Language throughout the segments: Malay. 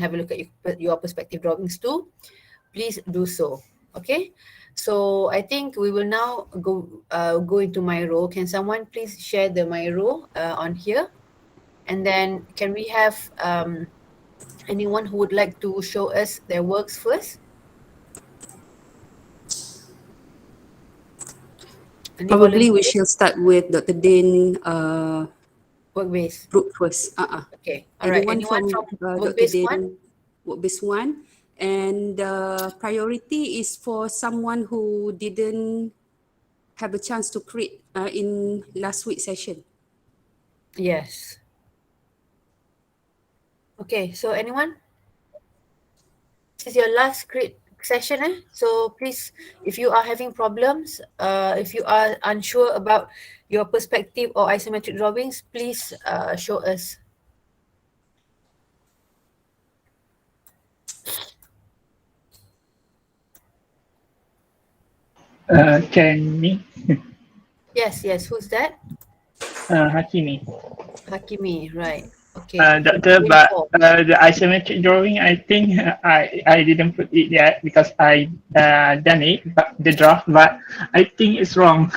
have a look at your perspective drawings too, please do so. Okay, so I think we will now go into my row. Can someone please share the my row on here? And then can we have anyone who would like to show us their works first? Any Probably we volunteers? shall start with Dr. Din Work base. group first. Okay, all right. Anyone Anyone from from work Dr. base one? Din work base 1. And priority is for someone who didn't have a chance to create in last week's session. Yes. Okay, so anyone? This is your last session, so please, if you are having problems, if you are unsure about your perspective or isometric drawings, please show us. Can me? Yes, who's that? Hakimi. Hakimi, right. Okay. Doctor, but the isometric drawing, I think I didn't put it yet because I done it, but the draft, but I think it's wrong.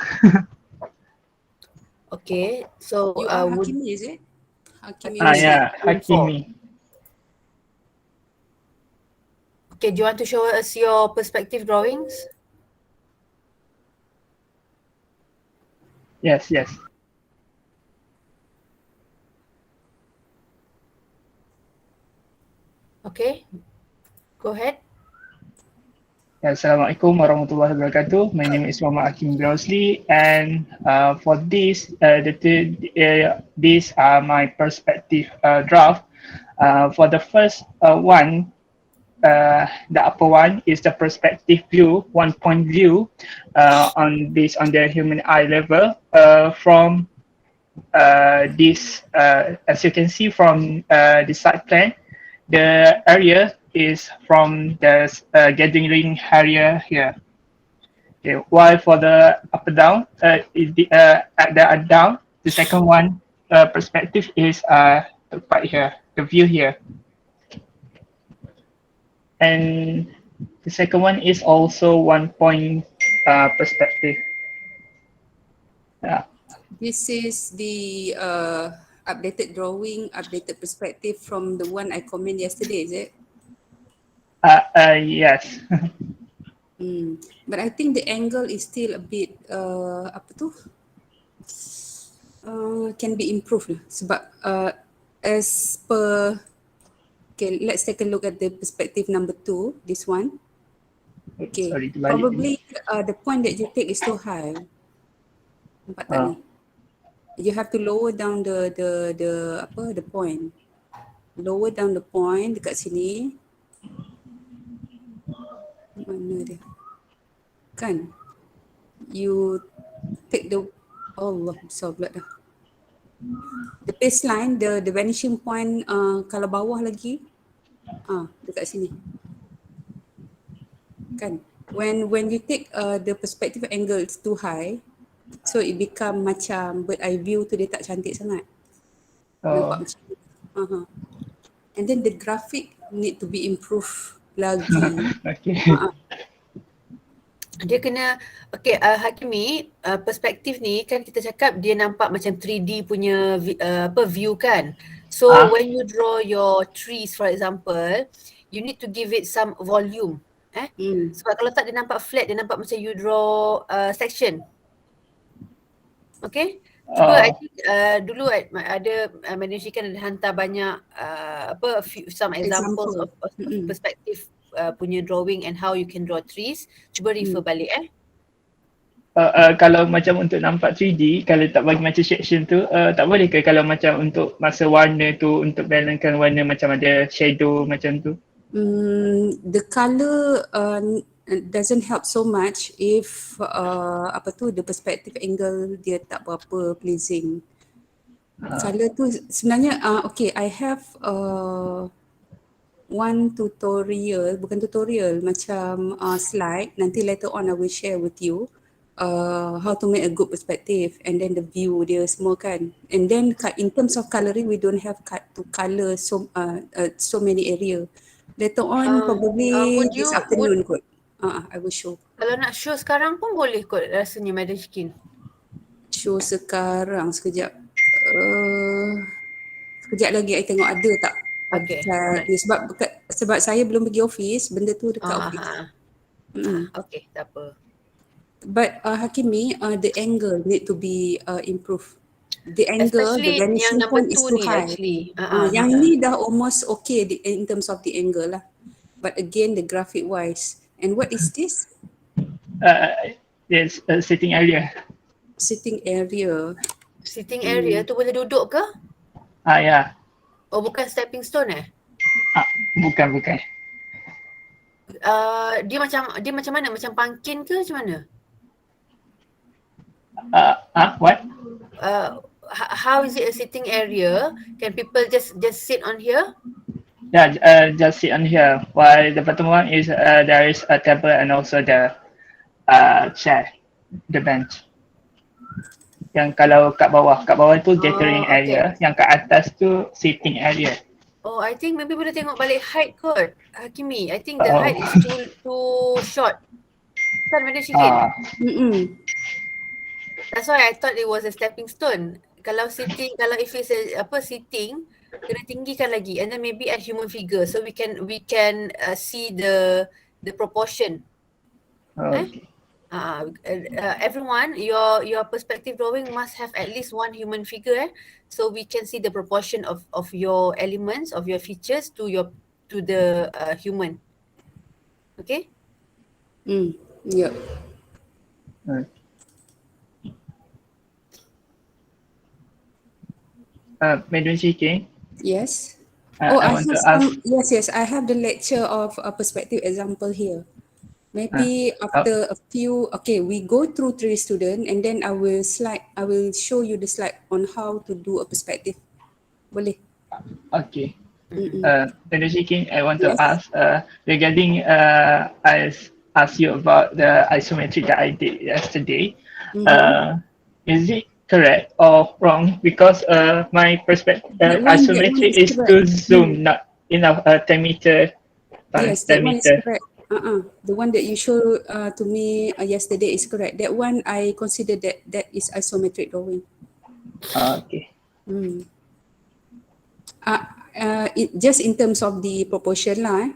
Okay, so You are Hakimi, is it? Hakimi Yeah, info. Hakimi. Okay, do you want to show us your perspective drawings? Yes. Okay, go ahead. Assalamualaikum warahmatullahi wabarakatuh. My name is Muhammad Hakim Grosley, and for this, these are my perspective draft. For the first one, the upper one is the perspective view, 1 point view, on based on the human eye level from this. As you can see from the side plan, the area is from the gathering area here. Okay, while for the upper down, at the down, the second one perspective is the part here, the view here. And the second one is also 1 point perspective. Yeah. This is the updated drawing, updated perspective from the one I comment yesterday, is it? Yes. But I think the angle is still a bit can be improved lah. Sebab as per, okay, let's take a look at the perspective number 2, this one. Okay, Sorry, probably the point that you take is too high. Nampak tak ni? You have to lower down the point. Lower down the point dekat sini. Mana dia? Kan? You take the, Allah besar pula dah. The baseline, the vanishing point kalau bawah lagi, dekat sini. Kan? When you take the perspective angle is too high, so it become macam bird eye view tu dia tak cantik sangat. Nampak macam ni. And then the graphic need to be improved lagi. Okay. Dia kena, okay, Hakimi, perspektif ni kan kita cakap dia nampak macam 3D punya view kan. So when you draw your trees for example, you need to give it some volume. Sebab kalau tak dia nampak flat, dia nampak macam you draw section. Okay, cuba I think dulu ada Malaysia kan ada hantar banyak some examples of perspective punya drawing and how you can draw trees. Cuba refer balik kalau macam untuk nampak 3D, kalau tak bagi macam section tu, tak boleh ke kalau macam untuk masa warna tu, untuk balancekan warna macam ada shadow macam tu? The colour doesn't help so much if the perspective angle dia tak berapa pleasing. Colour tu sebenarnya okay, I have one tutorial, bukan tutorial, macam slide, nanti later on I will share with you. how to make a good perspective, and then the view dia semua kan. And then in terms of colouring, we don't have to colour so many area. Later on, probably would this you afternoon kot. I will show. kalau nak show sekarang pun boleh kot rasanya Madam Shikin. Show sekarang sekejap. Sekejap lagi I tengok ada tak Okay, website alright. ni. Sebab saya belum pergi office, benda tu dekat office. Okay, tak apa. But Hakimi, the angle need to be improved. The angle, the Especially yang vanishing number point is 2 too ni high. actually. Yang ni dah almost okay in terms of the angle lah. But again, the graphic wise. And what is this? It's a sitting area. Sitting area. Sitting area tu boleh duduk ke? Ya. Oh, bukan stepping stone Bukan. Dia macam mana? Macam pumpkin ke macam mana? What? How is it a sitting area? Can people just sit on here? Yeah, just sit on here. While the bottom one is there is a table and also the chair, the bench. Yang kalau kat bawah tu gathering area, yang kat atas tu sitting area. Oh, I think maybe boleh tengok balik height kot, Hakimi. I think the height is too short. Kan Madam Shikin? That's why I thought it was a stepping stone. Kalau if it's sitting, kena tinggikan lagi, and then maybe add human figure so we can see the proportion. Okay. Everyone, your perspective drawing must have at least one human figure, so we can see the proportion of your elements, of your features to the human. Okay? Yeah. Madam Shikin. Yes. I want to ask. Yes. I have the lecture of a perspective example here. Maybe after a few, we go through 3 students and then I will show you the slide on how to do a perspective. Boleh? Okay. Madam Shikin, I want to ask regarding I asked you about the isometric that I did yesterday. Is it correct or wrong? Because my perspective isometric is to zoom, not enough 10 meter. Yes, that one is correct. The one that you showed to me yesterday is correct. That one I consider that is isometric drawing. Okay. Just in terms of the proportion lah,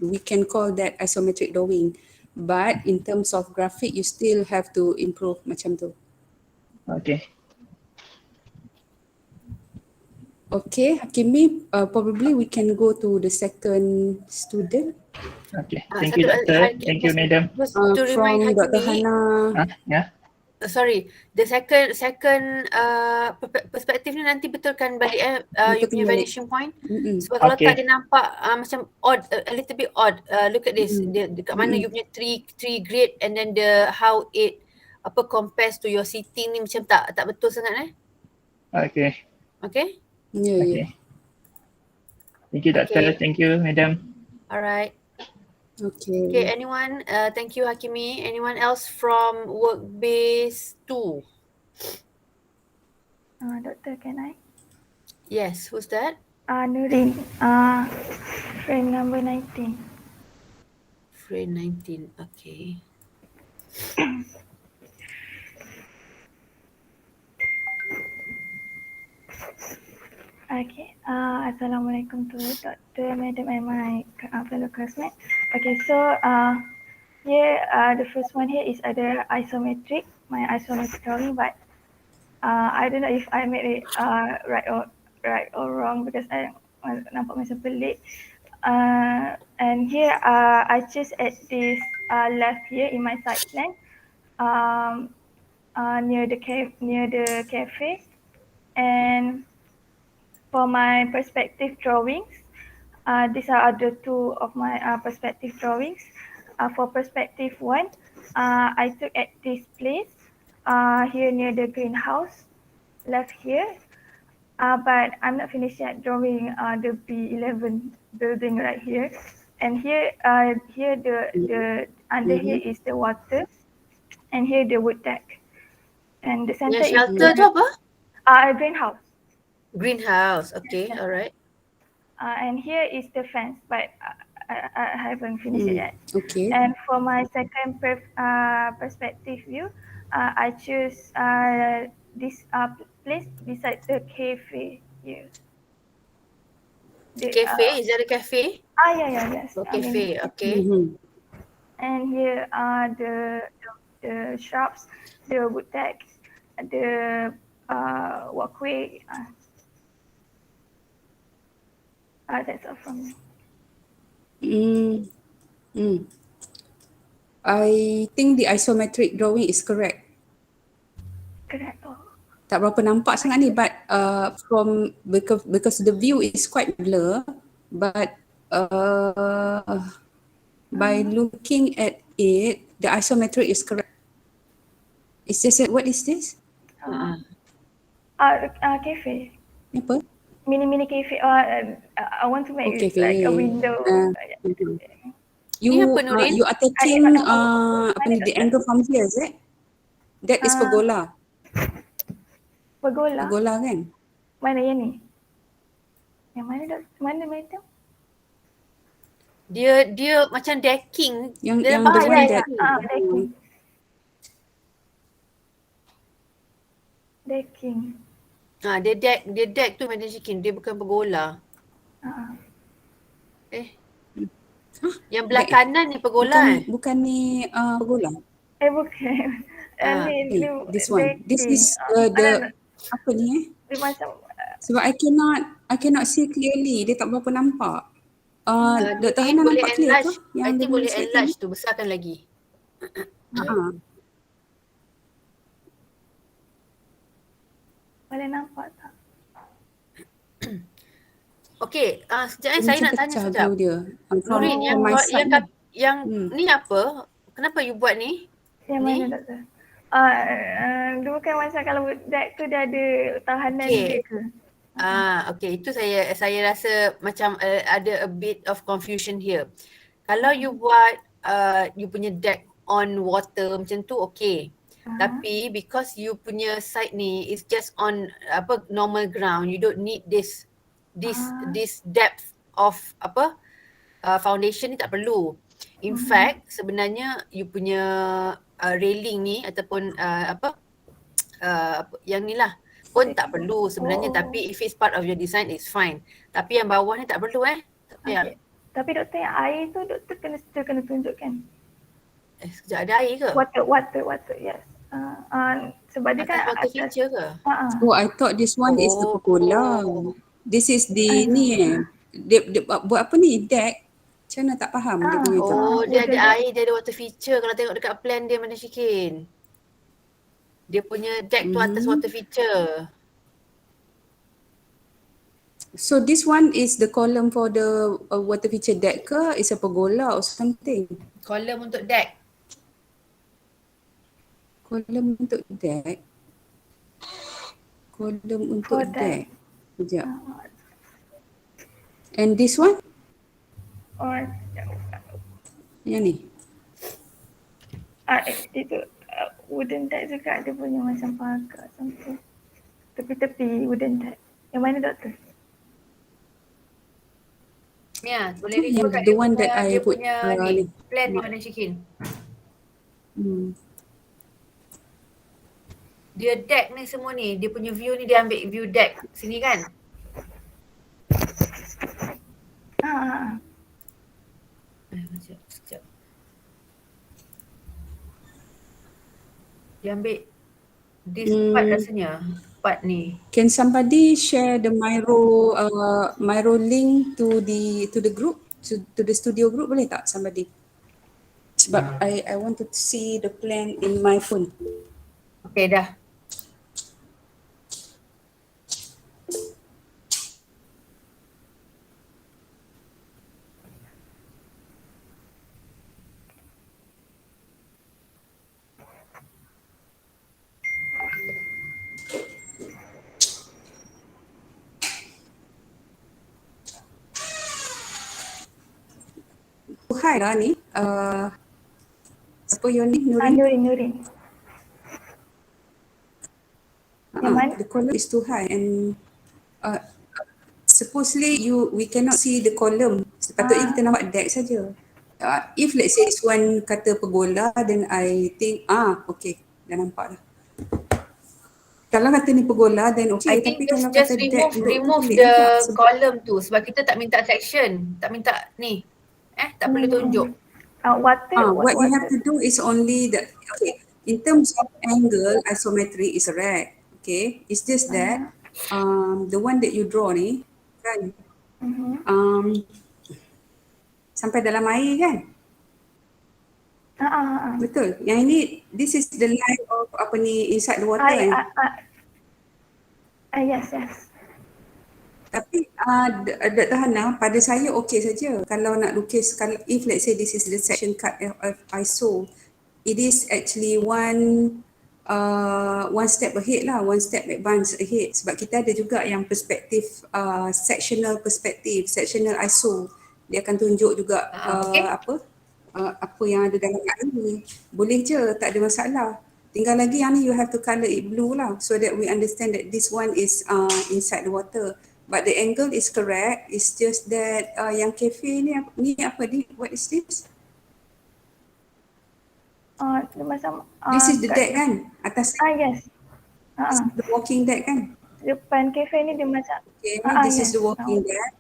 we can call that isometric drawing. But in terms of graphic, you still have to improve macam tu. Okay. Okay, Hakimi, probably we can go to the second student. Okay, thank you, Doctor. Thank you, Madam. To remind From Dr. Hakimi, Hana. Yeah. Sorry, the second perspektif ni nanti betulkan balik you punya vanishing point. Sebab kalau tak dia nampak macam odd, a little bit odd. Look at this, dekat mana you punya three grid and then how it compares to your seating ni macam tak betul sangat Okay. Okay? Yeah. Thank you, Doctor. Thank you, Madam. Alright. Okay, anyone? Thank you, Hakimi. Anyone else from work base 2? Doctor, can I? Yes, who's that? Nurin, frame number 19. Frame 19, okay. Okay, Assalamualaikum to Dr. Madam and my fellow classmates. Okay, so here the first one here is ada isometric, my isometric drawing, but I don't know if I made it right or wrong because I nampak macam pelik. And here I choose at this left here in my side plan, near the cafe, and for my perspective drawings, these are the 2 of my perspective drawings. For perspective 1, I took at this place here near the greenhouse, left here. But I'm not finished yet drawing the B11 building right here. And here, the under here is the water. and here the wood deck. And the center Yang is shelter tu apa? a greenhouse. Greenhouse. Okay, alright. And here is the fence, but I haven't finished it yet. Okay. And for my second perspective view, I choose this place beside the cafe here. Cafe, is there a cafe? Yeah, yes. Oh, cafe, okay. And here are the shops, the wood decks, the walkway. That's all from me. I think the isometric drawing is correct. Correct. Oh. Tak berapa nampak sangat ni, but from because the view is quite blur, but by looking at it, the isometric is correct. It's just what is this? Cafe. Apa? Mini cafe. I want to make it cafe. like a window. Ni apa, Nurin? You are taking the angle from here, is it? That is pergola. Pergola. Pergola kan? Mana yang ni? Yang mana madam? Dia macam decking. Yang Dia the macam one decking. that Decking. Decking. Dia deck tu Madam Shikin. Dia bukan pergola. Yang belah kanan ni pergola bukan ni pergola. Bukan. This one. This is the apa ni Dia macam sebab I cannot see clearly. Dia tak berapa nampak. Dr. Hana boleh nampak clear ke? enlarge. I think boleh enlarge tu. Besarkan lagi. boleh nampak tak? Okay, sekejap saya nak tanya sekejap. Nurin, yang ni apa? Kenapa you buat ni? Yang mana doktor? Dia bukan macam kalau deck tu dia ada tahanan dia ke? Okay, itu saya rasa macam ada a bit of confusion here. Kalau you buat you punya deck on water macam tu okay. Tapi because you punya site ni is just on normal ground, you don't need this depth of foundation ni tak perlu. In fact, sebenarnya you punya railing ni ataupun yang ni lah pun tak perlu sebenarnya. Tapi if it's part of your design, it's fine. Tapi yang bawah ni tak perlu tak payah. Tapi doktor yang air tu doktor kena tunjukkan. Sekejap, ada air ke? Water, yes. Sebab dia kan water feature ke? I thought this one is the pergola. This is the ni dia buat apa ni deck. Macam mana tak faham dia punya tu. Dia ada air, dia ada water feature. Kalau tengok dekat plan dia Madam Shikin. Dia punya deck tu atas water feature. So this one is the column for the water feature deck ke? Is a pergola or something? Column untuk deck. Kolom untuk deck. Kolom untuk deck. Sekejap. And this one? Yang ni? Itu wooden deck juga dia punya macam pagar something. Tepi-tepi wooden deck. Yang mana doktor? Ya, boleh refer kat the one that I dia put punya ni, plan ni Madam Shikin. Dia deck ni semua ni, dia punya view ni dia ambil view deck sini kan? Sekejap. Dia ambil this part rasanya, part ni. Can somebody share the Miro link to the group, to the studio group, boleh tak somebody? Sebab I want to see the plan in my phone. Okay, dah. Hai lah ni. Siapa your name? Nurin? Nurin. Yang mana? The column is too high and supposedly we cannot see the column. Sepatutnya kita nampak deck saja. If let's say this one kata pergola, then I think okay, dah nampak dah. Kalau kata ni pergola, then okay. I think Tapi kalau just kata deck remove pelik the juga. column tu sebab kita tak minta section, tak minta ni. Tak perlu tunjuk. Water. What you have to do is only that, okay, in terms of angle, isometry is correct. Okay, it's just that the one that you draw ni kan, sampai dalam air kan? Betul. Yang ini, this is the line of apa ni inside the water kan? Yes. Tapi Dr. Hana, pada saya okey saja. Kalau nak lukis, kalau if let's say this is the section cut of ISO, it is actually one step ahead lah, one step advance ahead. Sebab kita ada juga yang perspektif sectional perspektif, sectional ISO. Dia akan tunjuk juga apa yang ada dalam air ni. Boleh je, tak ada masalah. Tinggal lagi yang ni you have to colour it blue lah, so that we understand that this one is inside the water. But the angle is correct. It's just that yang cafe ni apa ni? What is this? Macam This is the deck kan? Atas. Yes. This is the walking deck kan? Depan cafe ni dia macam This is the walking deck.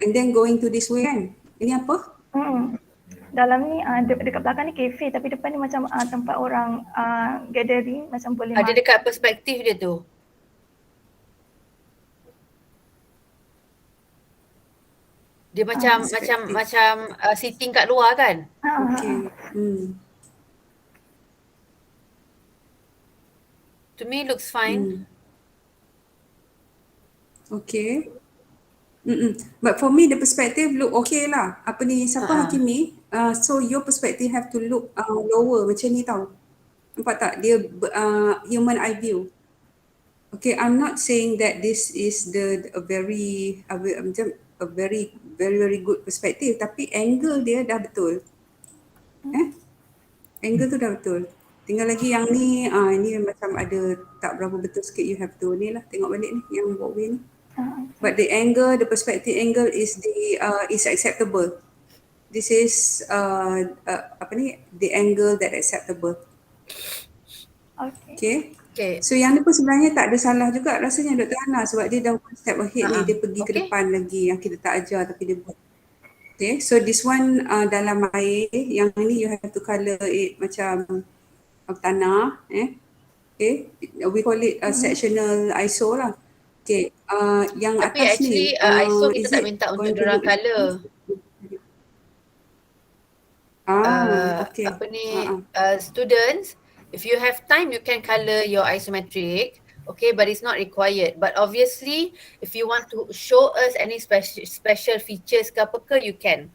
And then going to this way kan? Ini apa? Dalam ni dekat belakang ni cafe, tapi depan ni macam tempat orang gathering, macam boleh Ada dekat perspektif dia tu. Dia macam sitting kat luar kan? Okay. To me looks fine. Okay. But for me the perspective look okay lah. Apa ni, siapa Hakimi? So your perspective have to look lower macam ni tau. Nampak tak? Dia human eye view. Okay, I'm not saying that this is a very good perspective, tapi angle dia dah betul. Angle tu dah betul. Tinggal lagi yang ni, ni macam ada tak berapa betul sikit, you have to ni lah, tengok balik ni yang walkway ni. But the angle, the perspective angle is acceptable. This is the angle that acceptable. Okay. So yang ni pun sebenarnya tak ada salah juga rasanya Dr. Hana, sebab dia dah one step ahead ni, dia pergi ke depan lagi yang kita tak ajar tapi dia buat. Okay, so this one dalam air, yang ni you have to colour it macam tanah. Okay, we call it sectional ISO lah. Okay, yang tapi atas actually, ni ISO kita tak minta untuk diorang colour. Okay. Students, if you have time, you can colour your isometric, okay, but it's not required. But obviously, if you want to show us any special features ke apa ke, you can.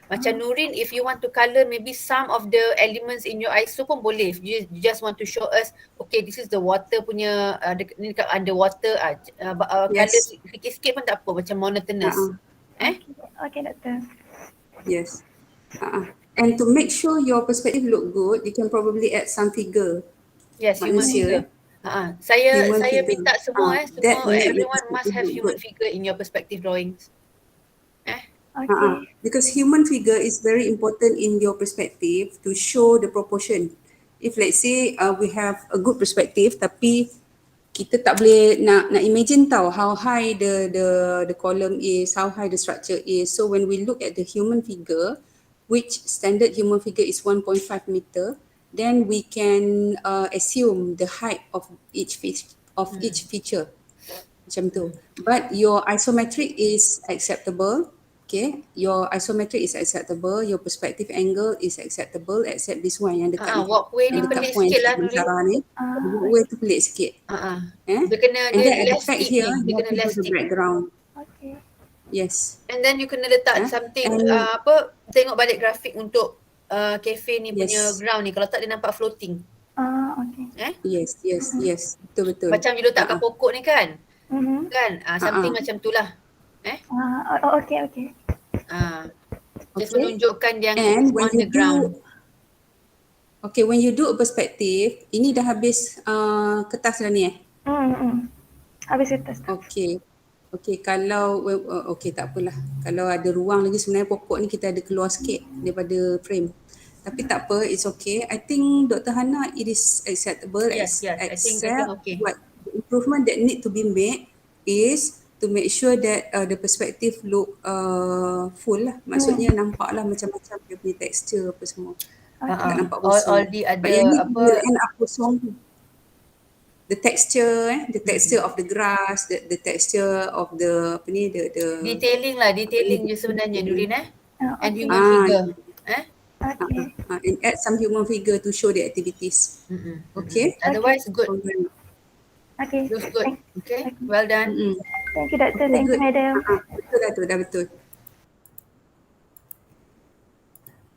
Macam Nurin, if you want to colour maybe some of the elements in your ISO pun boleh. You just want to show us, okay, this is the water punya, ni dekat underwater, colour sikit-sikit pun tak apa, macam monotonous. Okay, Doktor. Yes. And to make sure your perspective look good, you can probably add some figure. Yes, human figure. Saya minta semua everyone must have human figure in your perspective drawings. Because human figure is very important in your perspective to show the proportion. If let's say we have a good perspective, tapi kita tak boleh nak imagine tahu how high the column is, how high the structure is. So when we look at the human figure, which standard human figure is 1.5 meter, then we can assume the height of each feature. Macam tu. But your isometric is acceptable. Okay, your isometric is acceptable, your perspective angle is acceptable except this one yang dekat walkway ni pelik sikit lah Nurin. Walkway tu pelik sikit. Dia kena less stick ni, dia kena less stick. Background. Okay. Yes. And then you kena letak something, tengok balik grafik untuk cafe ni punya ground ni, kalau tak dia nampak floating. Okay. Yes. Betul. Macam you letakkan pokok ni kan? Kan? Something macam tu lah. Okay. Just menunjukkan yang and on the ground. Okay, when you do a perspective, ini dah habis kertas dah ni Habis itu staff. Okay. Okay, kalau okay tak apalah. Kalau ada ruang lagi sebenarnya pokok ni kita ada keluar sikit daripada frame. Tapi tak apa, it's okay. I think Dr. Hana, it is acceptable Yes, I think except okay. what the improvement that need to be made is to make sure that the perspective look full lah. Maksudnya nampak lah macam-macam dia punya texture apa semua. Tak nampak kosong. All the But yang ni other bila end up kosong tu. The texture of the grass, the texture of the apa ni, the detailing je sebenarnya Nurin and Okay. human figure. Okay. And add some human figure to show the activities. Okay. Otherwise good. Alright. Okay. Looks good. Okay, well done. Thank you, Doctor. Okay, Thank you, good. Madam. Betul dah tu, dah betul.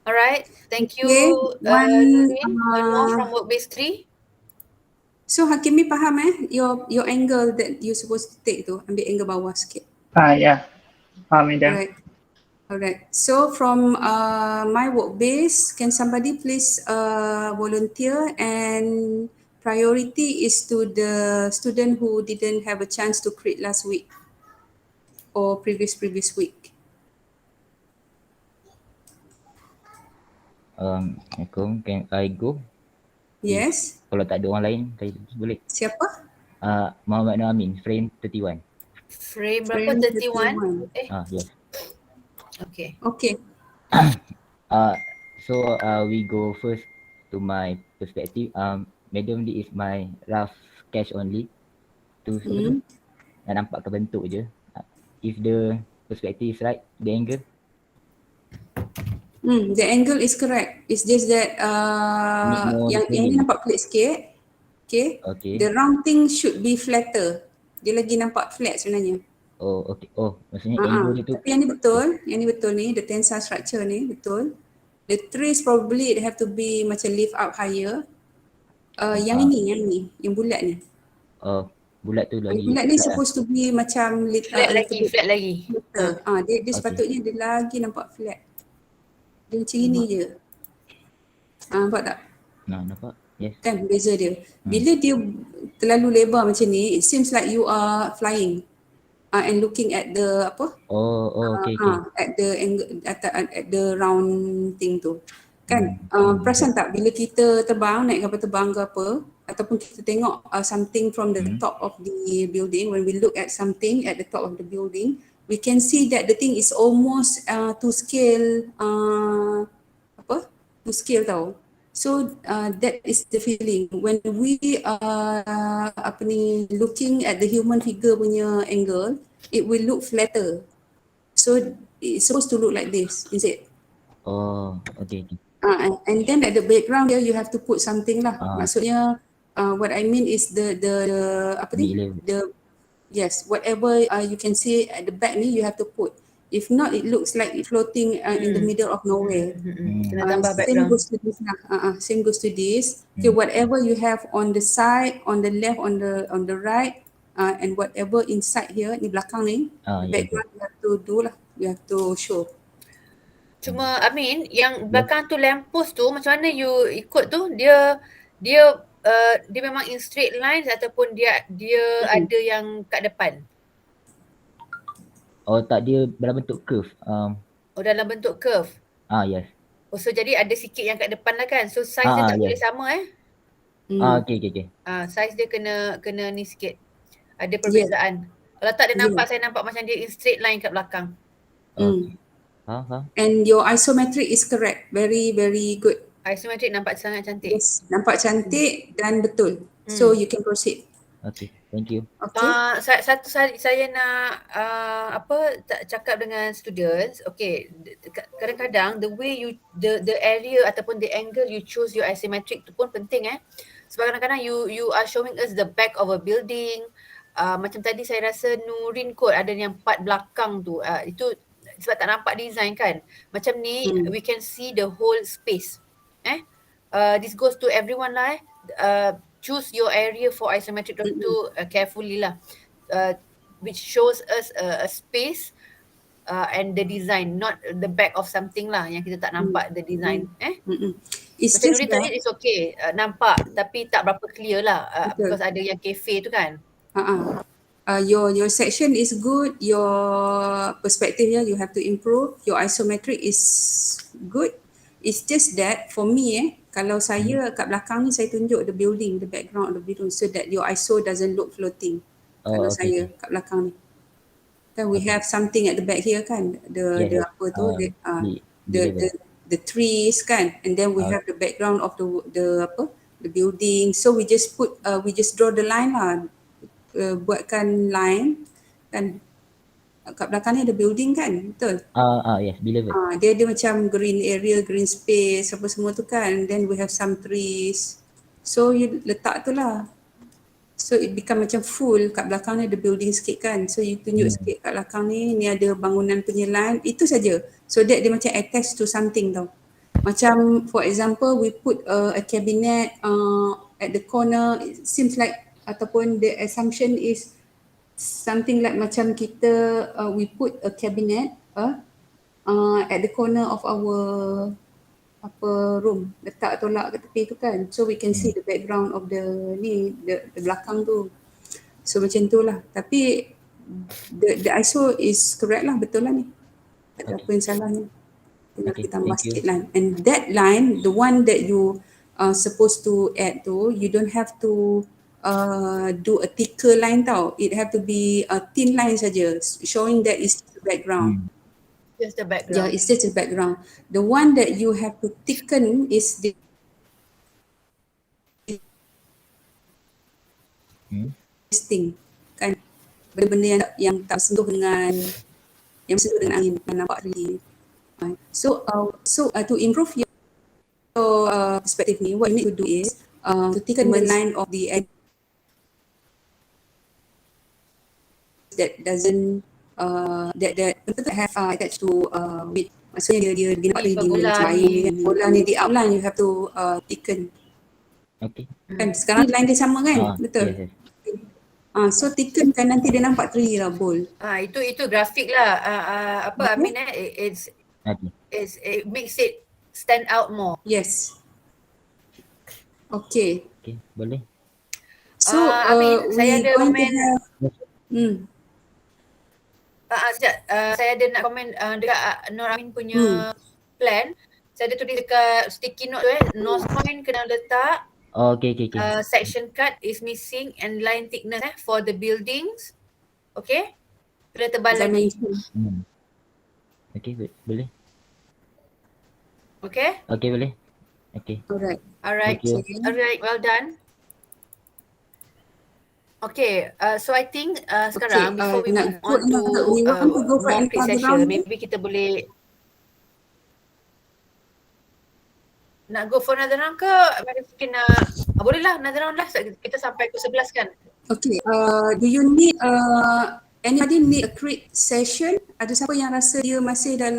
Alright, thank you Okay, Nurin. One more from work-based 3. So Hakimi faham your angle that you supposed to take tu, ambil angle bawah sikit. Yeah. Madam. Alright. So from my work base, can somebody please volunteer, and priority is to the student who didn't have a chance to create last week or previous week. Assalamualaikum, can I go? Yes. Kalau tak ada orang lain, saya boleh. Siapa? Muhammad Nur Amin, frame 31. Frame berapa? 31? Yes. Okay. Okay. So we go first to my perspective. Madam, this is my rough sketch only. Tu nak nampak ke bentuk je. If the perspective is right, the angle. The angle is correct. It's just that yang ni nampak pelik sikit. Okay. The round thing should be flatter. Dia lagi nampak flat sebenarnya. Oh, okay. Oh, maksudnya angle dia tu. Tapi yang ni betul ni, the tensile structure ni betul. The trees probably it have to be macam lift up higher. Yang yang bulat ni. Bulat tu lagi. Bulat ni supposed to be macam Flat lagi. Dia sepatutnya dia lagi nampak flat. Dia macam ini je. Nampak tak? Nampak. Yes. Kan beza dia. Bila dia terlalu lebar macam ni, it seems like you are flying. And looking at the apa? Okay. At the angle, at the round thing tu. Kan? Perasan tak bila kita terbang, naik kapal terbang ke apa, ataupun kita tengok something from the top of the building, when we look at something at the top of the building, we can see that the thing is almost to scale to scale tau. So that is the feeling when we looking at the human figure punya angle, it will look flatter. So it's supposed to look like this, is it? Okay. And then at the background here you have to put something lah. Maksudnya what I mean is the yes, whatever you can see at the back ni you have to put. If not, it looks like it floating in the middle of nowhere. Kena tambah Same background. goes to this lah. Same goes to this. Okay, whatever you have on the side, on the left, on the right, and whatever inside here, ni belakang ni, background you have to do lah. You have to show. Cuma Amin, yang belakang tu lamppost tu macam mana you ikut tu? Dia memang in straight lines ataupun dia ada yang kat depan? Tak, dia dalam bentuk curve. Dalam bentuk curve? Yes. So jadi ada sikit yang kat depan lah kan? So size dia tak boleh sama Okay. Size dia kena ni sikit. Ada perbezaan. Kalau tak dia nampak, saya nampak macam dia in straight line kat belakang. And your isometric is correct. Very, very good. Isometric nampak sangat cantik. Yes, nampak cantik dan betul. So you can proceed. Okay, thank you. Okay. Satu saya nak cakap dengan students. Okay, kadang-kadang the way you the area ataupun the angle you choose your isometric tu pun penting sebab kadang-kadang you are showing us the back of a building. Macam tadi saya rasa Nurin kot ada yang part belakang tu. Itu sebab tak nampak design kan. Macam ni we can see the whole space. This goes to everyone lah. Choose your area for isometric drawing tu carefully lah, which shows us a space and the design, not the back of something lah yang kita tak nampak the design. It's Macam just Nuri tadi that, it's okay, nampak tapi tak berapa clear lah, betul. because ada yang cafe tu kan. Your section is good, your perspective here you have to improve, your isometric is good. It's just that for me kalau saya kat belakang ni saya tunjuk the building, the background of the building so that your ISO doesn't look floating. Kalau Oh, okay, saya kat belakang ni. Kan we have something at the back here kan, the Yes, apa tu, di level. the trees kan, and then we Ah. have the background of the apa, the building. So we just we just draw the line lah, buatkan line kan. Kat belakang ni ada building kan, betul? Yes, di level. Dia ada macam green area, green space apa semua tu kan, then we have some trees. So you letak tu lah. So it become macam full, kat belakang ni ada building sikit kan. So you tunjuk sikit kat belakang ni ada bangunan punya line, itu saja. So that dia macam attached to something tau. Macam for example we put a cabinet at the corner, it seems like ataupun the assumption is something like macam kita we put a cabinet at the corner of our room, letak tolak ke tepi tu kan, so we can see the background of the belakang tu. So macam tu lah, tapi the ISO is correct lah, betul lah ni, tak ada apa yang salah ni. Tinggal Okay, kita tambah thank you. sikit line, and that line, the one that you supposed to add tu, you don't have to do a thicker line tau, it have to be a thin line saja, showing that it's the background. Just the background. Yeah, it's just a background. The one that you have to thicken is this thing kan, benda-benda yang tak sentuh dengan angin, nampak really. So to improve your perspective ni, what you need to do is to thicken the line of the edge that doesn't that have attached to with, maksudnya dia nampak Ni dia bola macam ni. air, bola ni di outline you have to thicken Okay. kan. Sekarang line dia sama kan, betul? Yes. So thicken kan, nanti dia nampak tree lah, bold. Itu grafik lah, apa I mean Okay. it makes it stand out more. Yes. Okay. Okay, boleh. So Amin, saya we ada going to komen. have Sekejap, saya ada nak komen dekat Nur Amin punya plan. Saya ada tulis dekat sticky note tu North Point kena letak. Oh, okay. Section cut is missing and line thickness for the buildings. Okay. Kena tebal lagi. Okay, boleh. Okay. Okay, boleh. Okay. Alright. Thank you. Alright, well done. Okay, so I think sekarang before we move on to more quick session, maybe kita boleh nak go for another round ke? Mungkin boleh lah another round lah, kita sampai ke 11 kan? Okay, do you need anybody need a crit session? Ada siapa yang rasa dia masih dah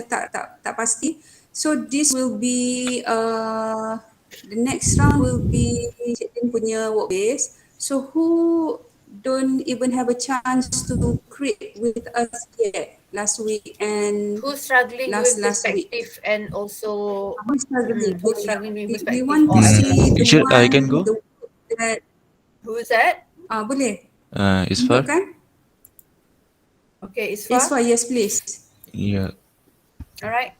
tak pasti? So this will be the next round will be Cik Tin punya work base. So who don't even have a chance to crit with us yet last week and who's struggling with perspective and also who's struggling with perspective? We want to see the one I can go. Who's that? Boleh. Isfar? Kan? Okay, Isfar, yes please. Yeah. Alright.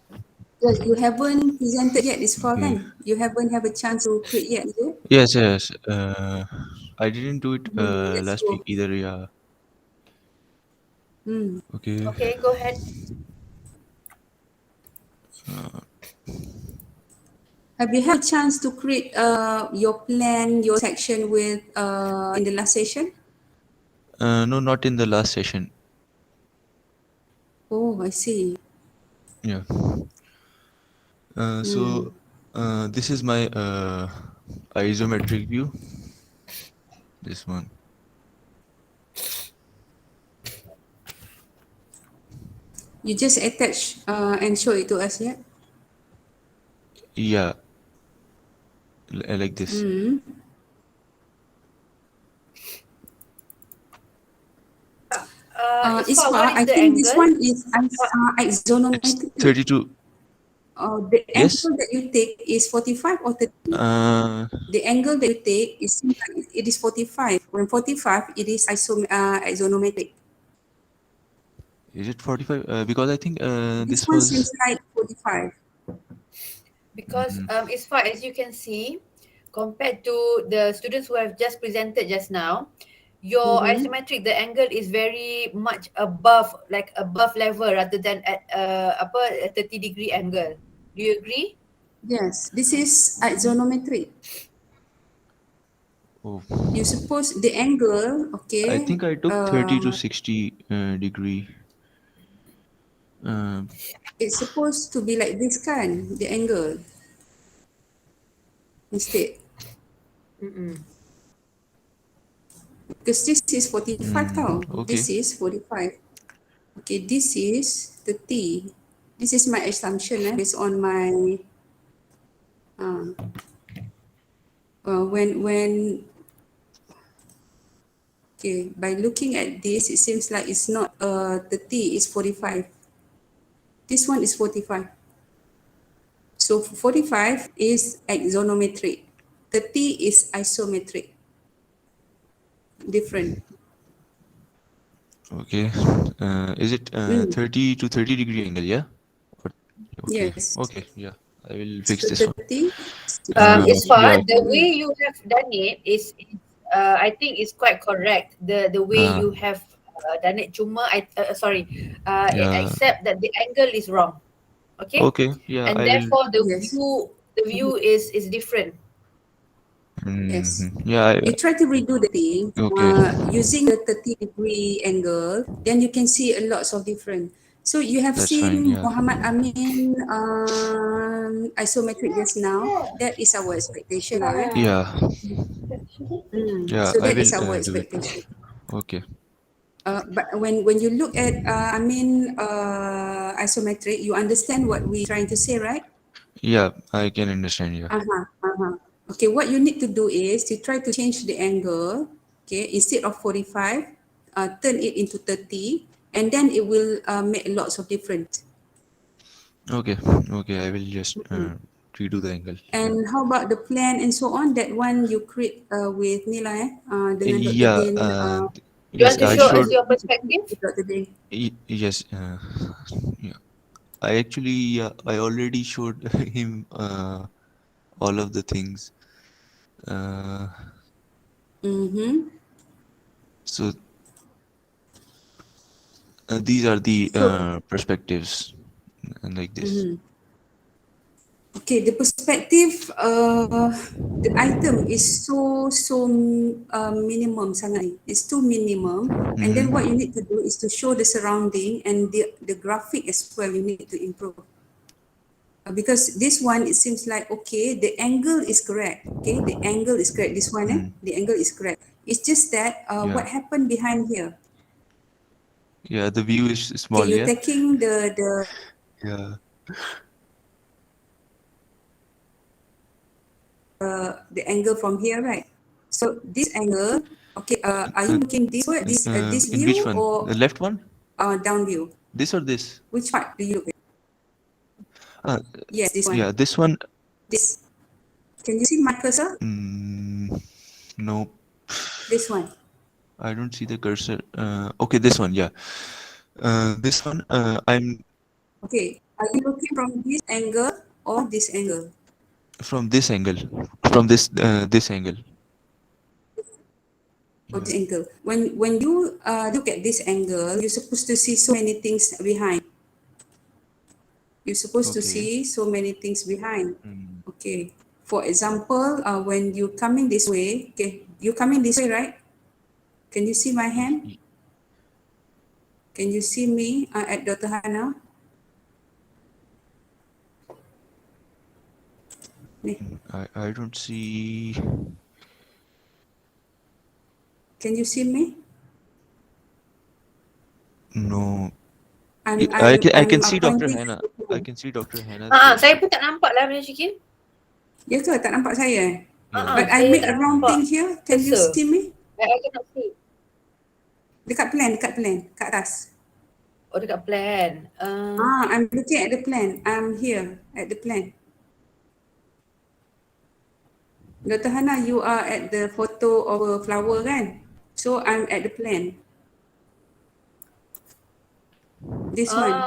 Yes, you haven't presented yet, Isfar kan? You haven't have a chance to crit yet, is it? Yes. I didn't do it last go. week either. Yeah. Okay. Okay, go ahead. Have you had a chance to create your plan, your section with in the last session? No, not in the last session. Oh, I see. Yeah. So this is my isometric view. This one. You just attach and show it to us, yeah? Yeah. Like this. Isfar, what is I the think angle? this one is It's isometric. 32. The Yes. angle that you take is 45 or 30? The angle that you take is it is 45. When 45, it is isonometric. Is it 45? Because I think This this one seems was. like 45. Because as far as you can see, compared to the students who have just presented just now, your isometric, the angle is very much above, like above level rather than at a 30-degree angle. Do you agree? Yes, this is isonometric. Oh, You suppose the angle, I okay, think I took 30 to 60 degree. Uh, it's supposed to be like this kan, the angle instead. Because this is 45 tau. okay. This is 45. Okay, this is 30. This is my assumption based on my when okay, by looking at this, it seems like it's not 30, it's 45. This one is 45. So 45 is axonometric. 30 is isometric. Different. Okay. Is it 30 to 30 degree angle? Yeah. Okay. Yes. Okay. Yeah. I will fix So this one. 30. Isfa, Yeah. the way you have done it is I think is quite correct. The way Uh, you have done it. Cuma sorry, yeah. except that the angle is wrong. Okay, Okay. Yeah. and I will. therefore Yes. the view is different. Yes. Yeah. You try to redo the thing Okay. using the 30-degree angle, then you can see a lots of different. So you have That's fine. seen Yeah. Muhammad Amin isometric just now. That is our expectation now. Yeah. Yeah. So I that is will our do it. expectation. Okay. But when you look at isometric, you understand what we're trying to say, right? Yeah. I can understand. Yeah. Okay, what you need to do is to try to change the angle. Okay, instead of 45, turn it into 30, and then it will make lots of difference. Okay. Okay. I will just redo the angle. Yeah. And how about the plan and so on? That one you create with Nila, dengan Dr. Yeah. Din. You Yes. want to I show us showed. your perspective? Dr. Din. Yes. Yeah. I actually. I already showed him all of the things. Uh, Mm-hmm. so these are the So, perspectives, like this. okay, the perspective, the item is so minimum sangat. It's too minimum. And then what you need to do is to show the surrounding and the graphic as well. You need to improve. Because this one, it seems like, okay, the angle is correct. Okay, the angle is correct. This one, the angle is correct. It's just that Yeah. what happened behind here? Yeah. The view is Okay, small. you're Yeah. taking Yeah. the angle from here, right? So this angle, okay, are you looking this way, this In which view one? The or left one? down view? This or this? Which part do you look at? Uh, Yes, this one. yeah. This one. This. Can you see my cursor? No. This one. I don't see the cursor. Okay. This one. Yeah. This one. I'm Okay. Are you looking from this angle or this angle? from this angle. From this angle. Or this angle. When you look at this angle, you're supposed to see so many things behind. You're supposed to Okay. see so many things behind. Okay. For example, when you coming this way, okay, you coming this way, right? Can you see my hand? Can you see me at Dr. Hana? I don't see. Can you see me? No. I I'm can see Dr. pointing. Hannah. I can see Dr. Hannah Saya there. pun tak nampak lah Abang Syakir. Ya ke? Tak nampak saya? Yeah. But I Saya make tak a round thing nampak here. Can you cursor. see me? I cannot see. Dekat plan, kat atas. Oh, dekat plan. I'm looking at the plan. I'm here at the plan. Dr. Hana, you are at the photo of a flower kan? So I'm at the plan. This one.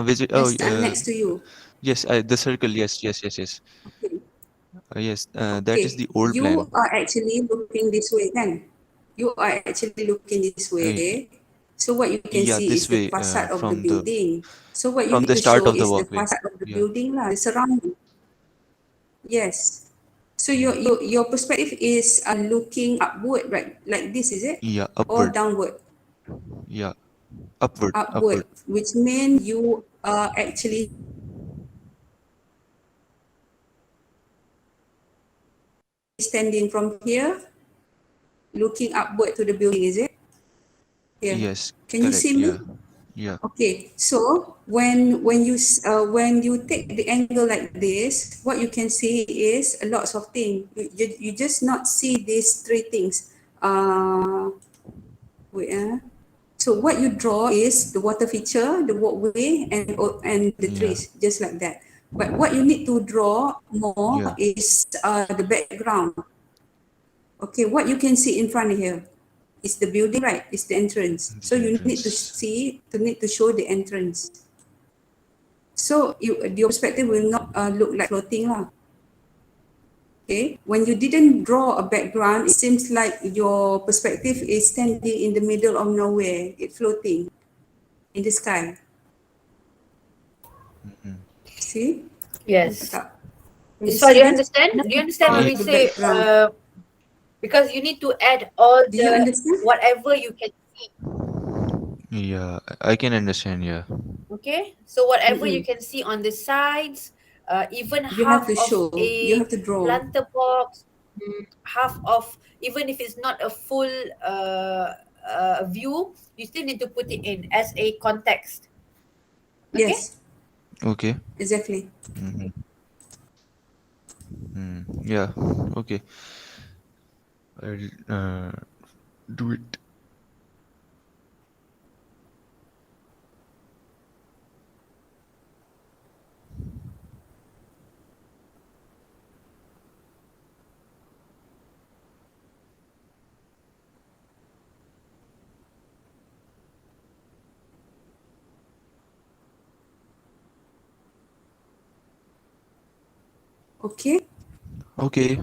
Visit. Yes, I'm next to you. Yes. The circle. Yes. Okay. Yes. That is Okay. the old You plan. are actually looking this way kan? You are actually looking this Uh, way. So what you can yeah, see this is the way. facade of the From the building. So what you from need the to start show of the is the walkway. facade of the Yeah. building lah, the surrounding. Yes. So your perspective is looking upward, right? Like this, is it? Yeah. Or Upward. downward? Yeah. Upward. Upward, which means you are actually standing from here, looking upward to the building, is it? Here. Yes. Can you Correct. see Yeah. me? Yeah. Okay. So when you take the angle like this, what you can see is a lots of things. You just not see these three things. Wait. So what you draw is the water feature, the walkway, and the Yeah. trees, just like that. But what you need to draw more Yeah. is the background. Okay, what you can see in front of here is the building, right? It's the entrance. So The you need to entrance. need to show the entrance. So your perspective will not look like floating lah. Okay, when you didn't draw a background, it seems like your perspective is standing in the middle of nowhere. It's floating in the sky. See? Yes. Tak? Can you So see do you that? understand? Do you understand when we The say background. because you need to add all Do you the understand? whatever you can see. Yeah. I can understand. Yeah. Okay, so whatever you Mm-mm. can see on the sides, even You have half to of show. You a have to draw. planter box, half of, even if it's not a full view, you still need to put it in as a context. Okay. Yes, Okay. exactly. Yeah. Okay. I'll do it. Okay. Okay.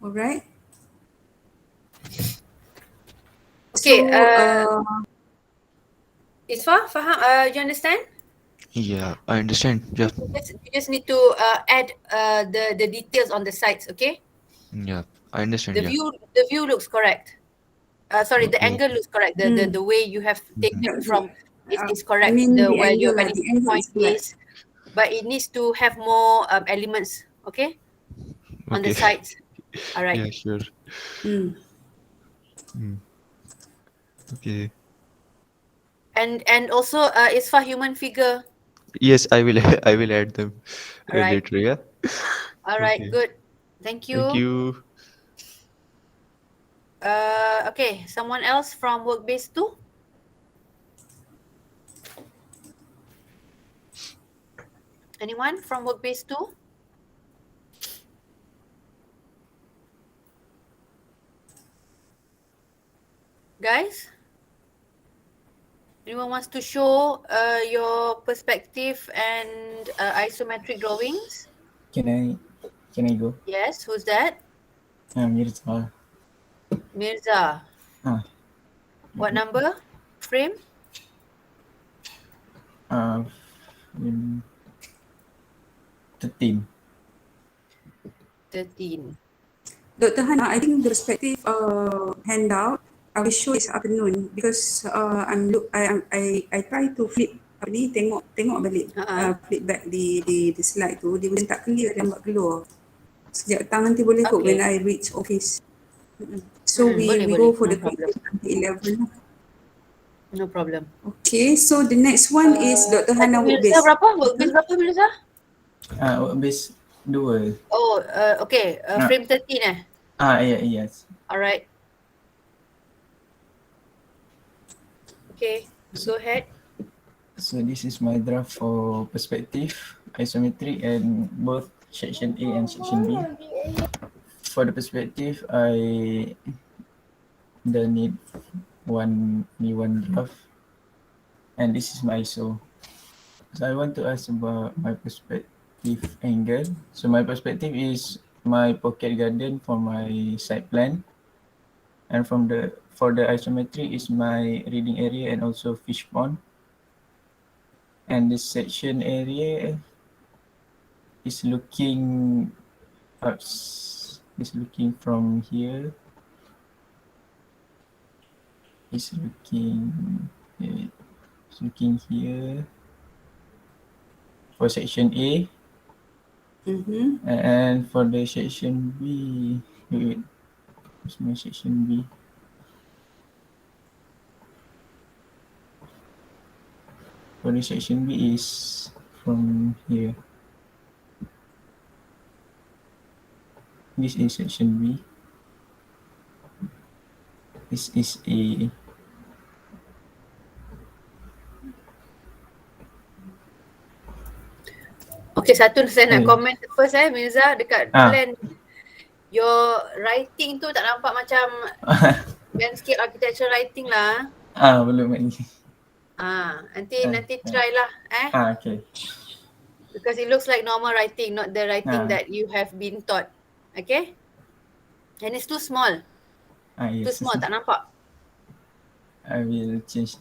All right. Okay. So Isfa, Faham, you understand? Yeah. I understand. Yeah. You just need to add the details on the sides. Okay. Yeah. I understand. Yeah. The view looks correct. Sorry, the Okay. angle looks correct. The way you have taken from is I correct. mean The the where your angle lah. vanishing The angle point is correct. is, but it needs to have more elements. Okay, on the Okay. sides. All right. Yeah. Sure. Mm. Okay. And also it's for human figure. Yes. I will. I will add them All right. later. Yeah. All right. Okay. Good. Thank you. Thank you. Okay. Someone else from work base 2? Anyone from work base 2? Guys? Anyone wants to show your perspective and isometric drawings? Can I go? Yes, who's that? Mirza. Mirza. Ah. What number? Frame? In 13. 13. Dr. Hana, I think the perspective handout I will show this afternoon because I try to flip tengok balik flip back the slide tu dia macam tak clear dan buat keluar. Sekejap petang nanti boleh kot when I reach office. So we go for no the problem. quiz until 11 lah. No problem. Okay, so the next one is Dr. Hana work Mirza base. berapa? Work base berapa Mirza? Work base 2. Oh, okay. Frame 13 Yes. Alright. Okay, go ahead. So this is my draft for perspective, isometric, and both section A and section B. For the perspective, I don't need one draft, and this is my ISO. So I want to ask about my perspective angle. So my perspective is my pocket garden for my side plan, and for the isometric is my reading area and also fish pond. And this section area is looking is looking from here. Is looking it's looking here for section A. Mm-hmm. And for the section B, wait, what's my section B? For the section B is from here. This is section B. This is A. Okay, satu saya nak Eh. komen first Mirza dekat Ah. plan. Your writing tu tak nampak macam landscape architecture writing lah. Belum lagi. Nanti try lah Okay. because it looks like normal writing, not the writing Ah. that you have been taught. Okay? And it's too small. Yes. Too small, tak nampak. I will change.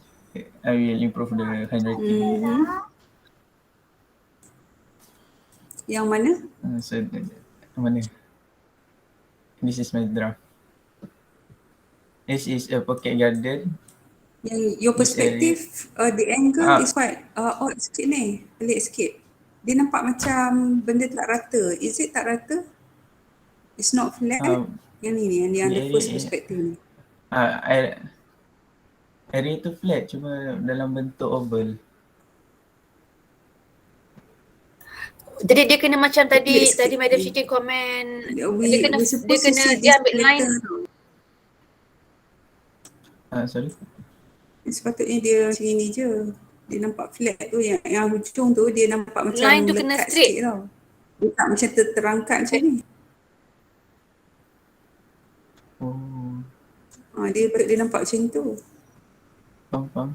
I will improve the handwriting. Mm-hmm. Yang mana? So mana? This is my draft. This is a pocket garden. Yang your perspective, the angle is quite odd sikit ni, pelik sikit. Dia nampak macam benda tak rata. Is it tak rata? It's not flat? Yang ni, yang the first perspective ni. Area tu flat cuma dalam bentuk oval. Jadi dia kena macam tadi sikit. Madam Siti komen, We supposed to see dia this ambil line. Sorry? Sepatutnya dia macam ni je. Dia nampak flat tu, yang hujung tu dia nampak macam Line tu kena lekat straight. sikit tau. Dia tak macam terangkat macam ni. Dia nampak macam tu. Faham.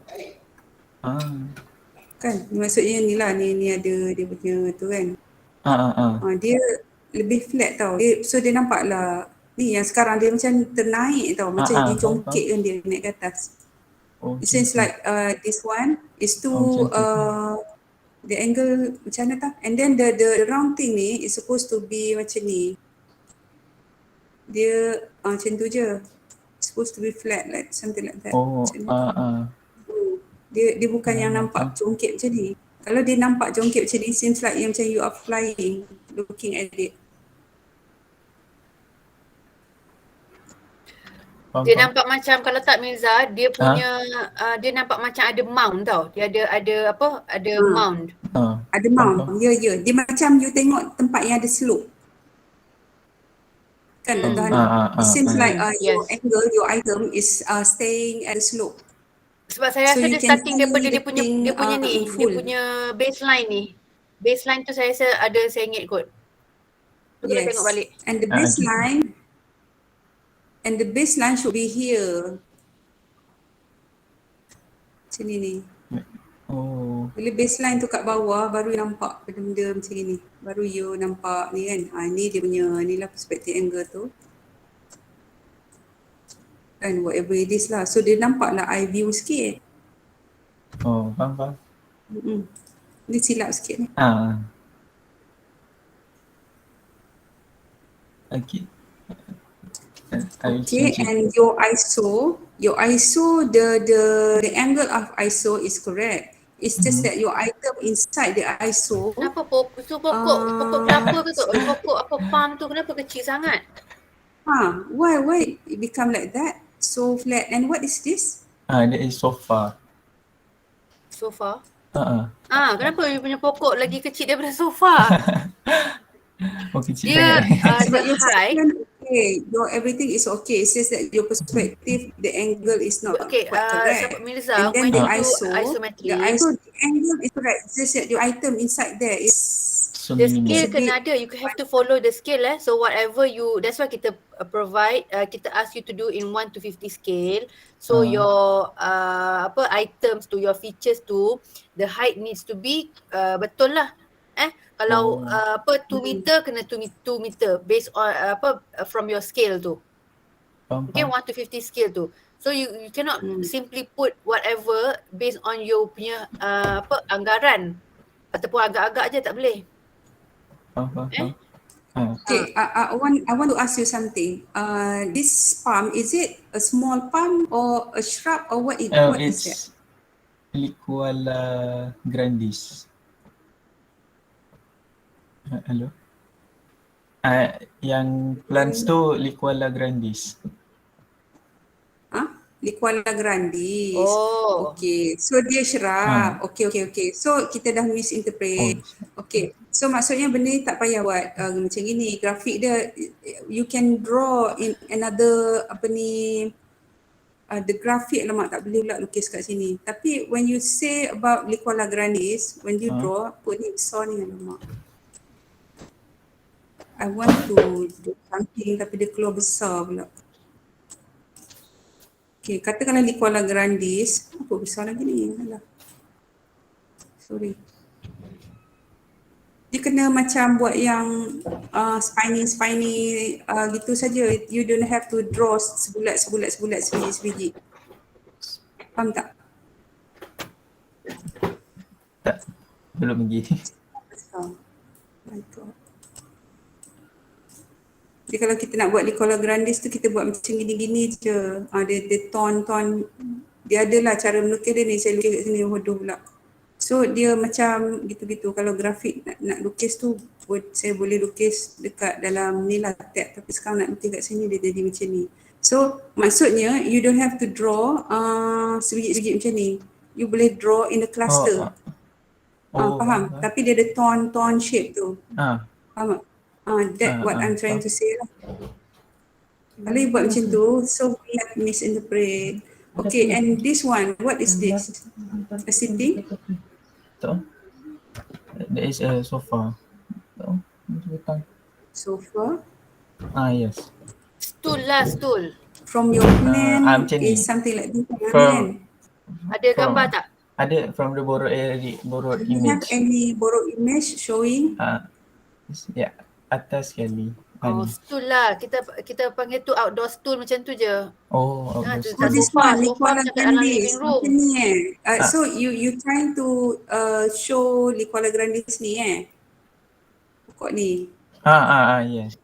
Kan? Maksudnya ni lah, ni ada dia punya tu kan. Dia lebih flat tau. So dia nampak lah, ni yang sekarang dia macam ternaik tau. Macam dia congkek kan dia naik ke atas. It seems like this one is too the angle macam mana tau. And then the round thing ni is supposed to be macam ni. Dia macam tu je. It's supposed to be flat, like something like that. Dia bukan yang nampak congkek macam ni. Kalau dia nampak congkek macam ni, seems like yang macam you are flying, looking at it. Dia nampak macam, kalau tak Mirza, dia punya dia nampak macam ada mound tau. Dia ada apa? Ada mound. Ada mound. Ya. Dia macam you tengok tempat yang ada slope. Kan? It seems like your angle, your item is staying at the slope. Sebab saya rasa dia starting daripada dia punya ni, full. dia punya baseline ni. Baseline tu saya rasa ada sengit kot. Kita tengok balik. And the baseline should be here. Macam ni. Bila baseline tu kat bawah, baru you nampak benda-benda macam ni. Baru you nampak ni kan. Ni dia punya, ni lah perspective angle tu. And whatever it is lah. So dia nampak lah eye view sikit. Faham. Dia silap sikit ni. Okay. And your ISO, the angle of ISO is correct. It's just that your item inside the ISO. Kenapa pokok kelapa ke tu? Pokok apa palm tu kenapa kecil sangat? Why it become like that? So flat. And what is this? That is sofa. Sofa? Kenapa you punya pokok lagi kecil daripada sofa? Kecil dia sebab the height. okay. Your everything is okay. It's just that your perspective, the angle is not Okay, quite correct. Mirza, And then when the you do ISO, isometric, the angle is correct. It's just that your item inside there is So the minimal. scale It's a bit- kena ada, you have to follow the scale so whatever you, that's why kita provide, kita ask you to do in 1 to 50 scale, so your apa items to your features tu, the height needs to be betul lah. Kalau apa 2 meter kena 2 meter based on apa from your scale tu. Okay, 1 to 50 scale tu. So you cannot simply put whatever based on your punya apa anggaran ataupun agak-agak je, tak boleh. Okay, I want to ask you something. This palm, is it a small palm or a shrub or what is that? It's Liquala grandis. Hello? Yang plants tu Liquala grandis. Liquala grandis. Oh. Okay, so dia shrub. Okay. So kita dah misinterpret. Okay, so maksudnya benda ni tak payah buat macam gini. Grafik dia, you can draw in another apa ni, the graphic lama tak boleh pula lukis kat sini. Tapi when you say about Liquala grandis, when you draw, put ni besar ni lama. I want to do something tapi dia keluar besar pula. Okay, katakanlah Liquala grandis, apa besar lagi ni? Alah. Sorry. Dia kena macam buat yang spiny gitu saja. You don't have to draw sebulat sebiji. Faham tak? Tak, belum lagi. Oh my God. Jadi kalau kita nak buat Liquala grandis tu, kita buat macam gini-gini je. Dia ton. Dia adalah cara melukis dia ni. Saya lukis kat sini, hodoh pula. So dia macam gitu-gitu. Kalau grafik nak lukis tu, saya boleh lukis dekat dalam ni lah tab. Tapi sekarang nak lukis kat sini, dia jadi macam ni. So maksudnya, you don't have to draw sebiji-sebiji macam ni. You boleh draw in the cluster. Faham? Tapi dia ada ton shape tu. Faham tak? That's what I'm trying to say lah. Kalau you buat macam tu, so we have misinterpret. Okay, and this one, what is this? A sitting? There is a sofa. Sofa? Yes. Stool lah, stool. From your plan macam ni. is something like this From- kan? Ada gambar tak? Ada from the borrowed Do you have image. any borrowed image showing? Ya, atas sekali. Oh, stool lah. Kita panggil tu outdoor stool macam tu je. Outdoor So stool. this sofa one, Liquala macam kat dalam grandis, living room. macam ni So you trying to show Liquala grandis ni pokok ni. Yes.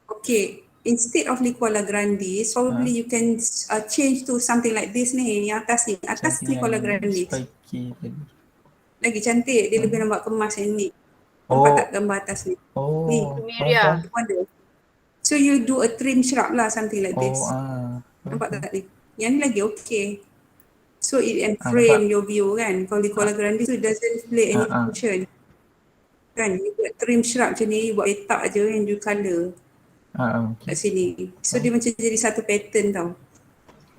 Okay, instead of Liquala grandis, probably you can change to something like this ni, yang atas ni. Atas Something Liquala yang grandis. spiky tadi. Lagi cantik, dia lebih nampak kemas yang ni. Nampak tak gambar atas ni? Ni. Miria. Wonder. So you do a trim shrub lah, something like this. Nampak tak ni? Yang ni lagi okay. So it frame your view kan. Kalau Liquala grandis tu doesn't play any function. Kan, you buat trim shrub macam ni, you buat letak je yang you colour kat sini. So dia macam jadi satu pattern tau.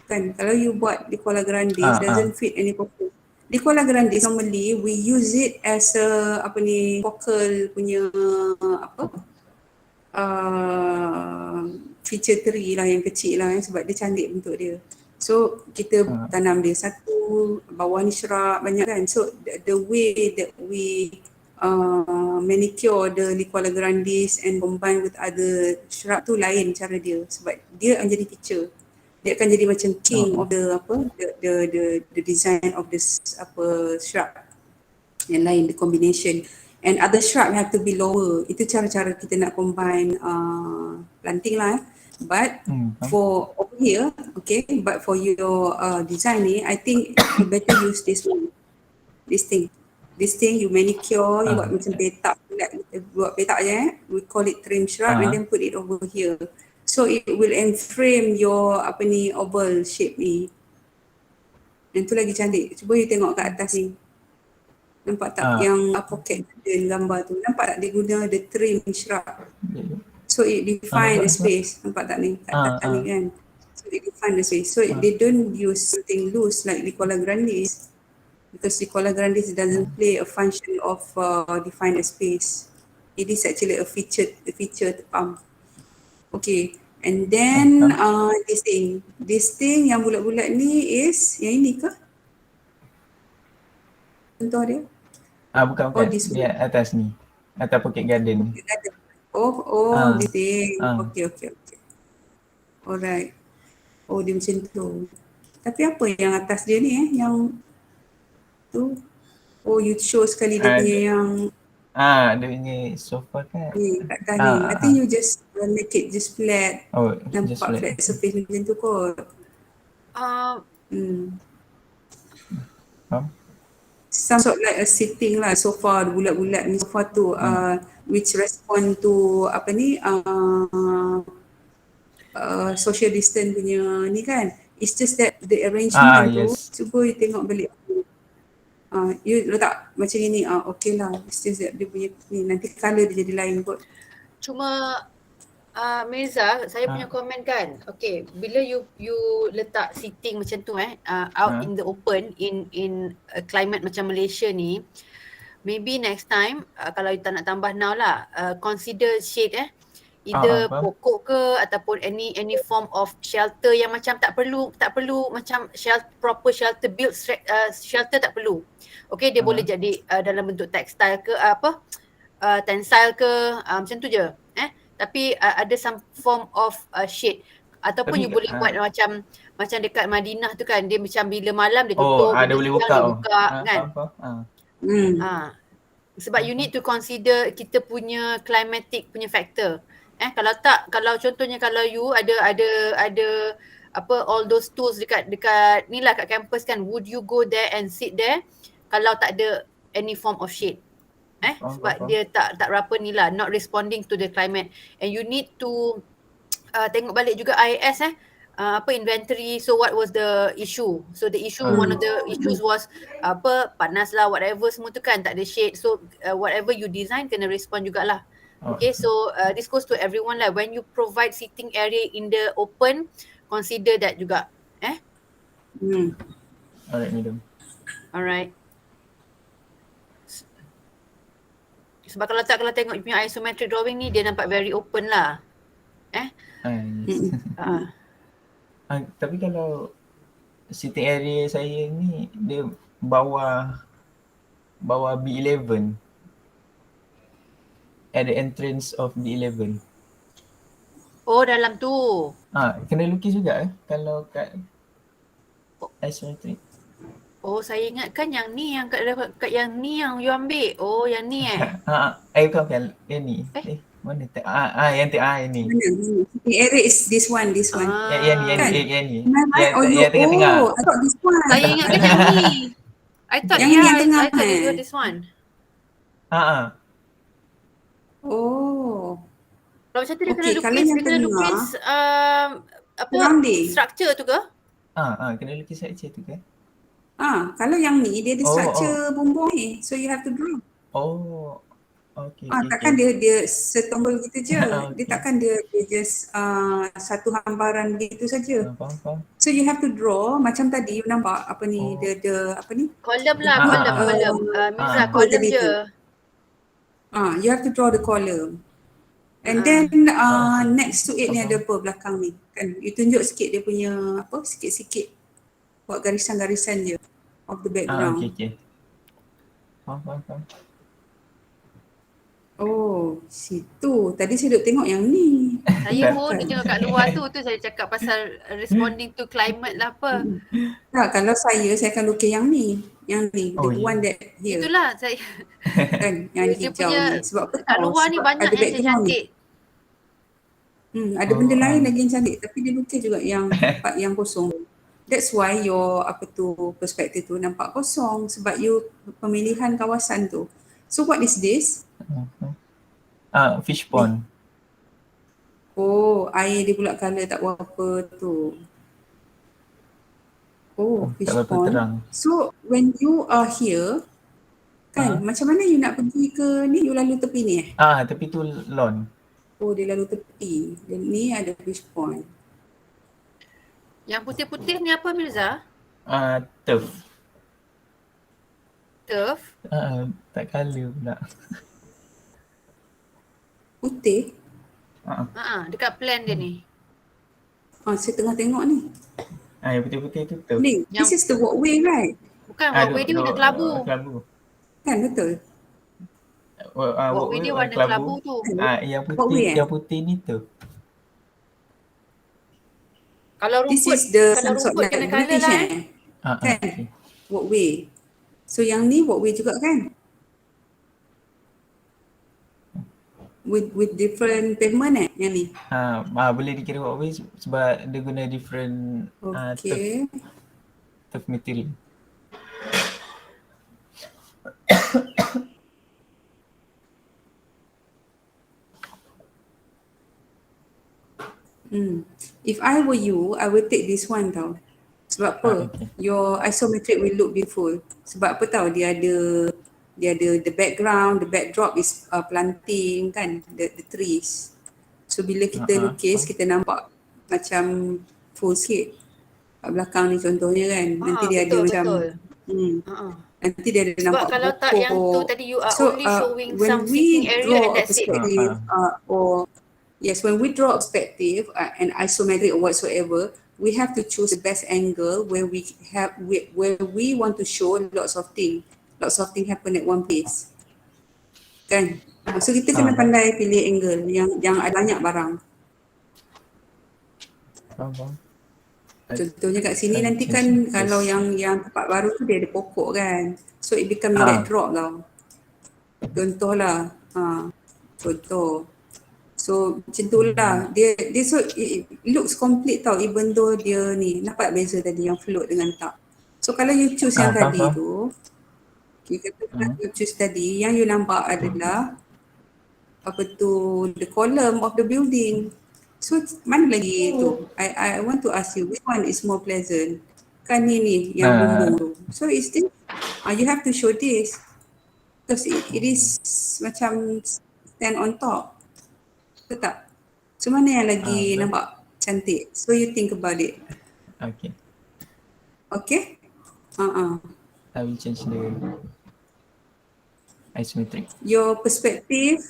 Kan, kalau you buat Liquala grandis, doesn't fit any purpose. Liquala grandis normally we use it as a focal punya feature tree lah yang kecil lah sebab dia cantik bentuk dia. So kita tanam dia satu, bawah ni shrub banyak kan. So the way that we manicure the Liquala grandis and combine with other shrub tu lain cara dia sebab dia akan jadi feature. Dia akan jadi macam king of the design of this shrub yang lain, the combination. And other shrub have to be lower. Itu cara-cara kita nak combine planting lah. But for over here, okay, but for your design ni, I think you better use this one. This thing you manicure, you buat macam petak, buat petak je we call it trim shrub and then put it over here. So it will enframe your oval shape ni. Yang tu lagi cantik. Cuba you tengok kat atas ni. Nampak tak yang pocket dan gambar tu? Nampak tak dia guna the trim shrub? So it define a nampak? space. Nampak tak ni? Kat atas ni kan. So it define the space. So they don't use something loose like Nicola Grandis, because Nicola Grandis doesn't play a function of define a space. It is actually a feature Okay. And then this thing yang bulat-bulat ni is yang ini ke? Contoh dia? Bukan. Oh, this Dia atas ni. Atas Pocket Garden. This thing. Okay. Alright. Oh, dia macam tu. Tapi apa yang atas dia ni yang tu? Oh, you show sekali dia punya yang Dia punya sofa kan. ni kat atas ni. I think you just make it just flat. Just Nampak flat surface macam tu kot. Some sort like a sitting lah, sofa bulat-bulat ni sofa tu which respond to apa ni social distance punya ni kan. It's just that the arrangement tu, cuba you tengok balik. You letak macam ni, okay lah. It's just that dia punya ni, nanti colour dia jadi lain kot. Cuma Mirza, saya punya komen kan, okay, bila you letak seating macam tu out in the open in a climate macam Malaysia ni, maybe next time kalau you tak nak tambah now lah, consider shade either pokok ke ataupun any form of shelter yang macam tak perlu macam proper shelter built shelter tak perlu. Okay, dia boleh jadi dalam bentuk textile ke tensile ke macam tu je. Tapi ada some form of shade ataupun you boleh buat macam dekat Madinah tu kan, dia macam bila malam dia tutup, dia boleh buka kan. Sebab you need to consider kita punya climatic punya factor. Kalau contohnya kalau you ada all those tools dekat ni lah kat campus kan, would you go there and sit there kalau tak ada any form of shade? Sebab dia tak berapa ni lah, not responding to the climate. And you need to tengok balik juga IAS inventory. So what was the issue? So the issue, one of the issues was panas lah, whatever semua tu kan, tak ada shade. So whatever you design kena respond jugalah. Okay, so this goes to everyone lah. When you provide sitting area in the open, consider that juga. Alright, madam. Alright. Sebab kalau tengok you punya isometric drawing ni, dia nampak very open lah. Tapi kalau sitting area saya ni, dia bawah B11. At the entrance of B11. Oh, dalam tu. Kena lukis juga kalau kat isometric. Oh, saya ingatkan yang ni yang kat yang ni yang you ambil. Oh, yang ni Bukan. Yang ni. Mana tak? Yang ni. Mana? The area is this one. Yang ni. Yang tengah-tengah. I thought this one. Saya ingatkan yang ni. I thought yang tengah. I thought it was this one. Oh. Kalau macam tu dia kena lukis structure tu ke? Kena lukis structure tu ke? Kalau yang ni dia ada structure bumbung ni, so you have to draw. Okay. Takkan dia setombol gitu je. Dia takkan dia just satu hamparan gitu saja. So you have to draw macam tadi you nampak apa ni dia apa ni? Kolom lah, kolom. Mirza, kolom je. You have to draw the column. And then next to it ni ada apa belakang ni? Kan you tunjuk sikit dia punya sikit-sikit buat garisan-garisan je of the background. Okay. Faham. Oh, situ. Tadi saya duk tengok yang ni. Saya pun tengok kat luar tu saya cakap pasal responding to climate lah apa. Kalau saya akan lukis yang ni. The one that here. Itulah saya. Kan, yang hijau ni. Sebab kat luar ni banyak yang cantik. Ada benda lain lagi yang cantik tapi dia lukis juga yang part yang kosong. That's why your perspektif tu nampak kosong sebab you pemilihan kawasan tu. So what is this? Fish pond. Oh, air dia pula colour tak berapa tu. Oh, fish pond. Terang. So when you are here, kan macam mana you nak pergi ke ni, you lalu tepi ni tepi tu lawn. Oh, dia lalu tepi. Dan ni ada fish pond. Yang putih-putih ni apa Mirza? Turf. Turf? Tak colour pula. Putih? Dekat plan dia ni. Saya tengah tengok ni. Yang putih-putih tu turf. Ni, this is the walkway, right? Bukan, walkway dia warna kelabu. Kelabu. Kan, betul? Walkway dia warna kelabu tu. Yang putih ni turf. Kalau This rumput, is the kalau some sort rumput like kena colour British lah kan? Okay. Walkway. So yang ni walkway juga kan? With different pavement yang ni? Boleh dikira walkway sebab dia guna different Okay. turf material. If I were you, I will take this one tau. Sebab apa? Okay. Your isometric will look beautiful. Sebab apa tau? Dia ada the background, the backdrop is planting kan, the trees. So bila kita lukis, kita nampak macam full sikit. Kat belakang ni contohnya kan. Nanti dia ada macam nanti dia ada Sebab nampak kalau tak yang tu tadi you are So only showing when some we sitting area draw and a that's it. perspective when we draw a perspective and isometric or whatsoever, we have to choose the best angle where we want to show lots of things happen at one place. Kan? So kita kena pandai pilih angle yang ada banyak barang. Faham. Contohnya kat sini nanti kan kalau yang tempat baru tu dia ada pokok kan. So it become your backdrop tau. Contoh lah. Contoh. So macam tu lah. Dia so it looks complete tau even though dia ni. Nampak beza tadi yang float dengan tak. So kalau you choose yang tadi tu. Kata you choose tadi. Yang you nampak adalah apa tu, the column of the building. So mana lagi tu? I want to ask you which one is more pleasant? Kan ni yang bumbu tu. So it's this. You have to show this. Because it is macam stand on top. Betul tak? So mana yang lagi nampak cantik? So you think about it. Okay. Okay? I will change the isometric. Your perspective.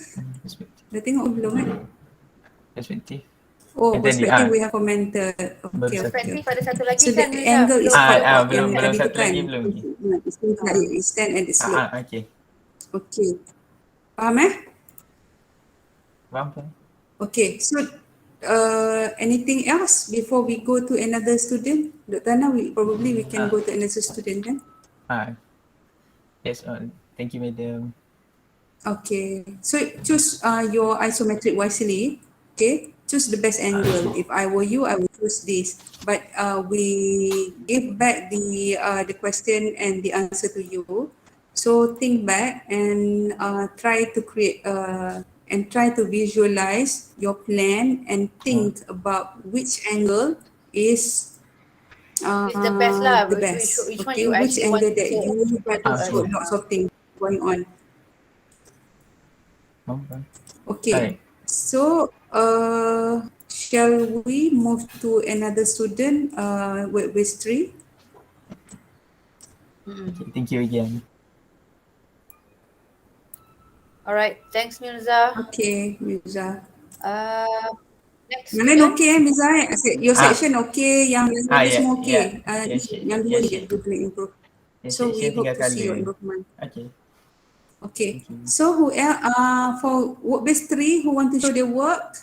Dah tengok belum kan? Perspective. Oh, perspective we have commented. Okay. Perspektif ada satu lagi So kan the Mirza? angle is quite belum tadi tu satu kan. lagi belum lagi. It stand at the slope. Okay. Okay. Faham Faham. Okay. So anything else before we go to another student? Dr. Ana, we can go to another student kan? That's all. Thank you, madam. Okay. So choose your isometric wisely. Okay. Choose the best angle. If I were you, I would choose this. But we give back the question and the answer to you. So think back and try to create and try to visualize your plan and think about which angle is It's the best lah. the best. Which one Okay, you which actually want angle to that show? you want to show lots of things going on. Okay. So shall we move to another student with 3? Thank you again. Alright, thanks Mirza. Okay, Mirza. Next Mana student. okay Mirza? Your section okay, yang lain semua okay. Yang dua je you boleh improve. So we hope to see your improvement. Okay. So who else? For work base 3, who want to show their work?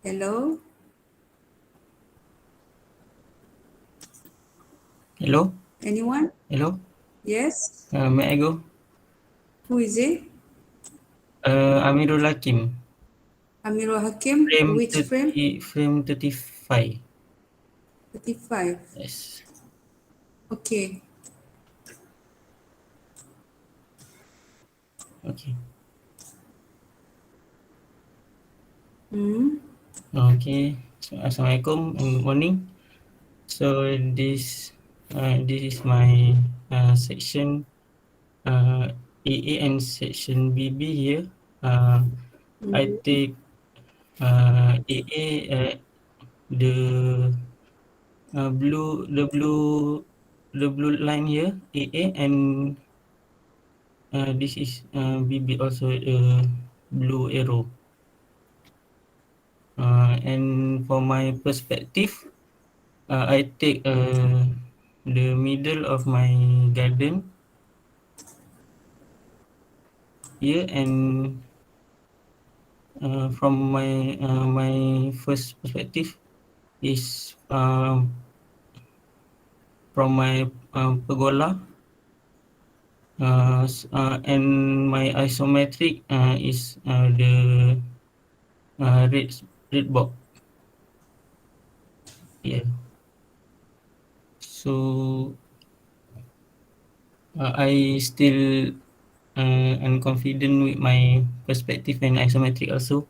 Hello. Hello. Anyone? Hello. Yes. May I go? Who is it? Amirul Hakim. Amirul Hakim. Which frame? Frame 35. 35. Yes. Okay. Okay. Hmm. Okay. So, Assalamualaikum and good morning. So this This is my section AA and section BB here. I take AA the blue line here AA, and this is BB also blue arrow. And for my perspective, I take the middle of my garden here, and from my first perspective is from my pergola, and my isometric is the red box. Yeah. So I still am confident with my perspective and isometric also.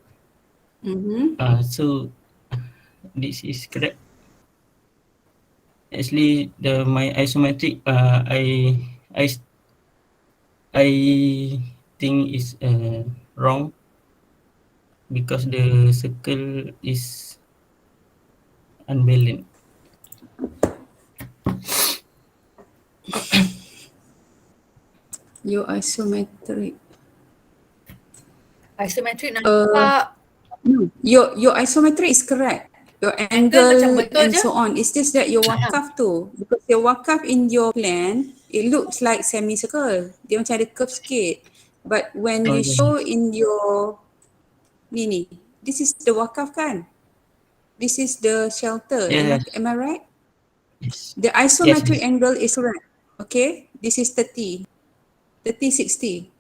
So this is correct. Actually, my isometric I I think is wrong because the circle is unbalanced. Your isometric. Isometric nampak No, your isometric is correct. Your angle macam angle betul and je. so on. It's just that your wakaf tu, because your wakaf in your plan, it looks like semicircle. Dia macam ada curve sikit. But when you show in your ni, this is the wakaf kan? This is the shelter. Yes. Am I right? Yes. The isometric Yes. angle is correct. Okay, this is 30, 60.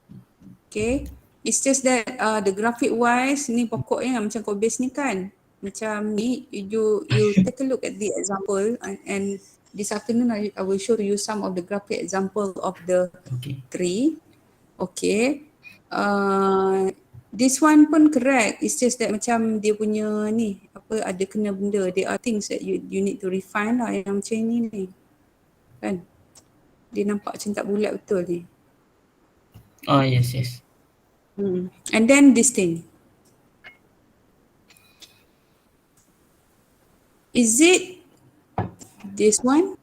Okay, it's just that the graphic wise ni pokoknya macam kau base ni kan, macam ni you take a look at the example, and this afternoon I will show you some of the graphic example of the tree. Okay, this one pun correct. It's just that macam dia punya ni apa ada kena benda. There are things that you need to refine lah yang macam ni kan. Dia nampak macam tak bulat betul ni. Oh yes, yes. And then this thing. Is it this one?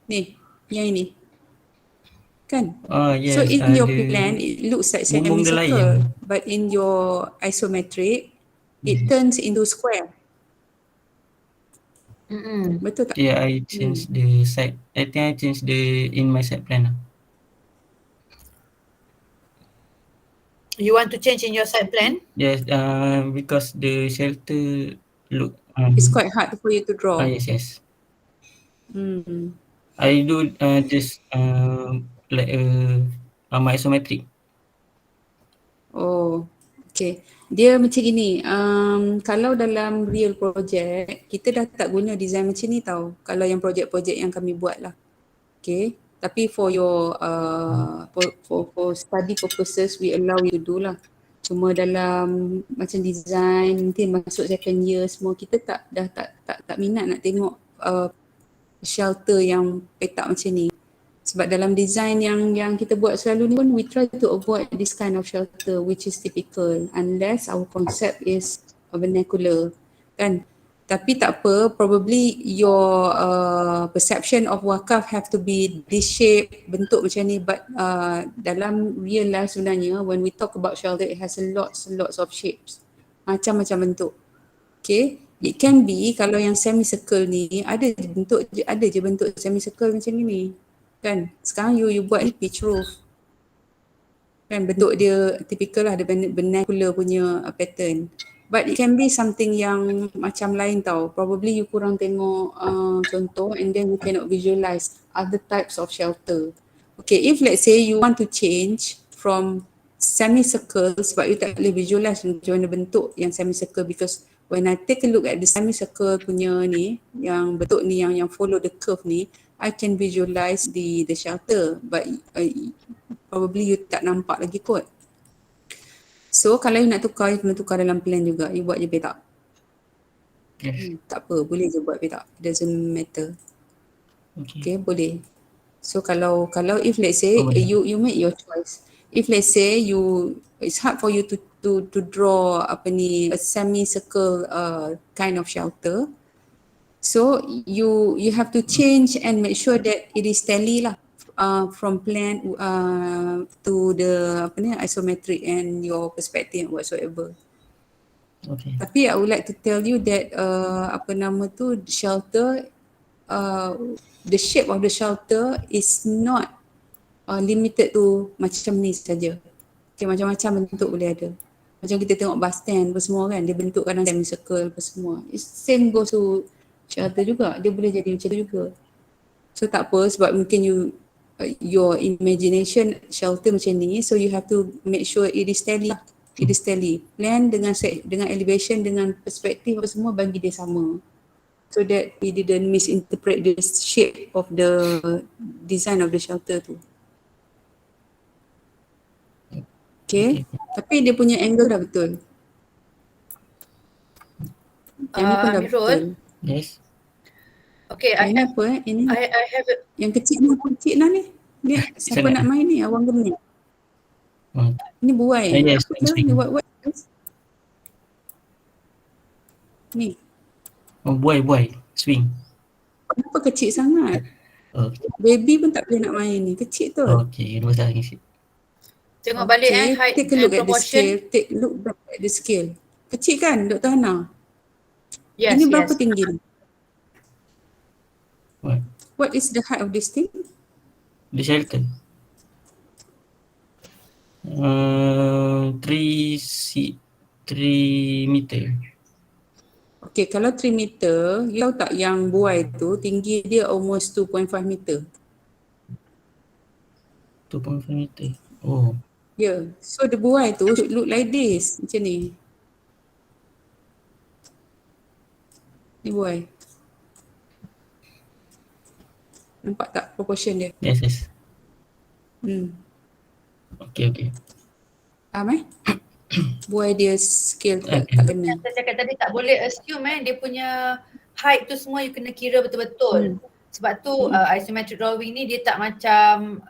Ni, yang ini. Kan? Yes. So in your plan, it looks like semicircle. But in your isometric, it turns into square. Betul tak? Yeah, I change the side. I think I change in my side plan. You want to change in your side plan? Yes, because the shelter look. It's quite hard for you to draw. Yes, yes. I do just like my isometric. Oh, okay. Dia macam gini, kalau dalam real project, kita dah tak guna design macam ni tau. Kalau yang projek-projek yang kami buat lah. Okay. Tapi for your for study purposes, we allow you to do lah. Cuma dalam macam design, nanti masuk second year semua, kita dah tak minat nak tengok shelter yang petak macam ni. Sebab dalam design yang kita buat selalu ni pun, we try to avoid this kind of shelter which is typical unless our concept is vernacular kan. Tapi tak apa, probably your perception of wakaf have to be this shape, bentuk macam ni, but dalam real life sebenarnya when we talk about shelter, it has lots of shapes, macam-macam bentuk. Okay, it can be kalau yang semicircle ni ada je bentuk semicircle macam ni kan. Sekarang you buat ni pitch roof kan, bentuk dia typical lah, ada vernacular punya pattern. But it can be something yang macam lain tau. Probably you kurang tengok contoh, and then you cannot visualize other types of shelter. Okay, if let's say you want to change from semicircle sebab you tak boleh visualize macam mana bentuk yang semicircle, because when I take a look at the semicircle punya ni, yang bentuk ni yang follow the curve ni, I can visualize the shelter, but probably you tak nampak lagi kot. So kalau you nak tukar, you kena tukar dalam plan juga. You buat je petak. Yes. Tak apa, boleh je buat petak. Doesn't matter. Okay, boleh. So kalau if let's say boleh. you make your choice. If let's say it's hard for you to draw a semicircle kind of shelter. So you have to change and make sure that it is tally lah from plan to the isometric and your perspective and whatsoever. Okay. Tapi I would like to tell you that shelter, the shape of the shelter is not limited to macam ni saja. Okay, macam-macam bentuk boleh ada. Macam kita tengok bus stand apa semua kan, dia bentuk kadang semicircle apa semua. It's same goes to shelter juga, dia boleh jadi macam tu juga. So tak apa, sebab mungkin your imagination shelter macam ni, so you have to make sure it is tally. It is tally. Plan dengan elevation, dengan perspektif apa semua bagi dia sama. So that we didn't misinterpret the shape of the design of the shelter tu. Okay. Tapi dia punya angle dah betul. Yang ni pun dah Amirul. betul. Yes. Okay, Ini apa Ini I have a, yang kecil ni. Ni siapa nak main ni? Awang gemuk. Ni buai. Yes, Apa tu? Ni what? Ni. Oh, buai. Swing. Kenapa kecil sangat? Okay. Baby pun tak boleh nak main ni. Kecil tu. Okay, ini pasal ni. tengok balik height Take a look and at the scale. proportion. Take a look back at the scale. Kecil kan Dr. Hana? Yes, Ini berapa yes. tinggi ni? What? What is the height of this thing? The shelter. 3 meter. Okay, kalau 3 meter, you tahu tak yang buai tu tinggi dia almost 2.5 meter. 2.5 meter. Oh. Yeah, so the buai tu should look like this, macam ni. Ni buai. Nampak tak proportion dia? Yes. Okay. Faham buai dia scale tak kena. Saya cakap tadi tak boleh assume dia punya height tu semua you kena kira betul-betul. Sebab tu isometric drawing ni dia tak macam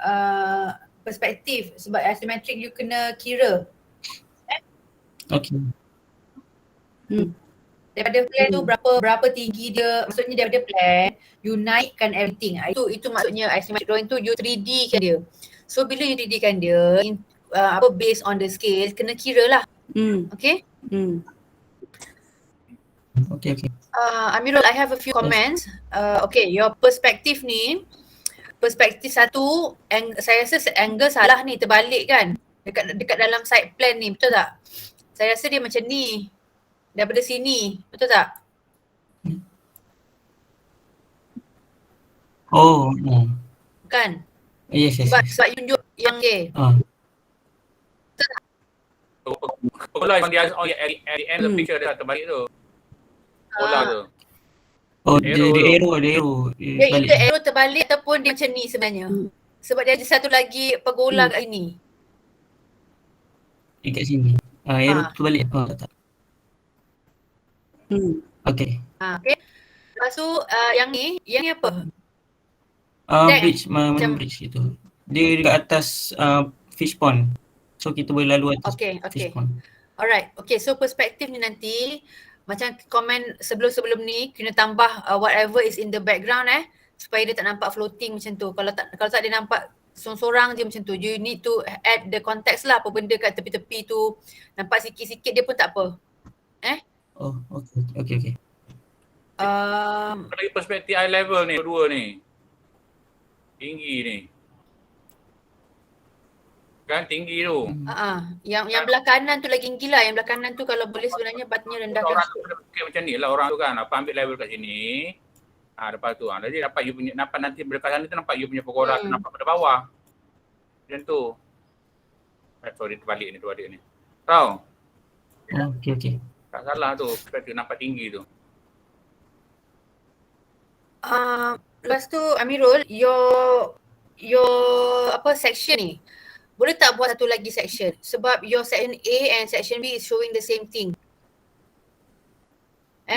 perspektif. Sebab isometric you kena kira. Okay. Daripada plan tu berapa tinggi dia, maksudnya daripada plan you naikkan everything. Itu maksudnya isometric drawing tu you 3D kan dia. So bila you 3D kan dia based on the scale kena kira lah. Okay? Okay. Amirul, I have a few comments. Okay, your perspektif ni, perspektif satu, saya rasa angle salah ni, terbalik kan? Dekat dalam side plan ni, betul tak? Saya rasa dia macam ni. Daripada sini, betul tak? Oh. Kan? Yes. Sebab you tunjuk yang Bola yang dia at the end of the picture dia terbalik tu. Bola tu. Oh, the arrow. Dia either arrow terbalik ataupun dia macam ni sebenarnya. Sebab dia ada satu lagi pergola kat ini. Dekat sini. Arrow terbalik. Tak. Okay. Okay. Lepas tu yang ni apa? Bridge, bridge itu. Dia dekat atas fish pond. So kita boleh lalu atas fish pond. Alright. Okay, so perspektif ni nanti macam komen sebelum ni kena tambah whatever is in the background supaya dia tak nampak floating macam tu. Kalau tak dia nampak sorang je macam tu. You need to add the context lah, apa benda kat tepi-tepi tu. Nampak sikit-sikit dia pun tak apa. Oh, okay. Lagi perspektif eye level ni, kedua ni. Tinggi ni. Kan tinggi tu. Yang belah kanan tu lagi tinggi lah. Yang belah kanan tu kalau boleh sebenarnya batunya rendahkan. Orang tu fikir macam ni lah orang tu kan. Apa ambil level kat sini. Lepas tu. Jadi dapat you punya, nampak nanti berdekat sana tu nampak you punya pergola tu nampak pada bawah. Macam tu. Sorry terbalik ni. Tahu? Okay. Tak salah tu. Perspektif nampak tinggi tu. Lepas tu Amirul, your section ni boleh tak buat satu lagi section? Sebab your section A and section B is showing the same thing.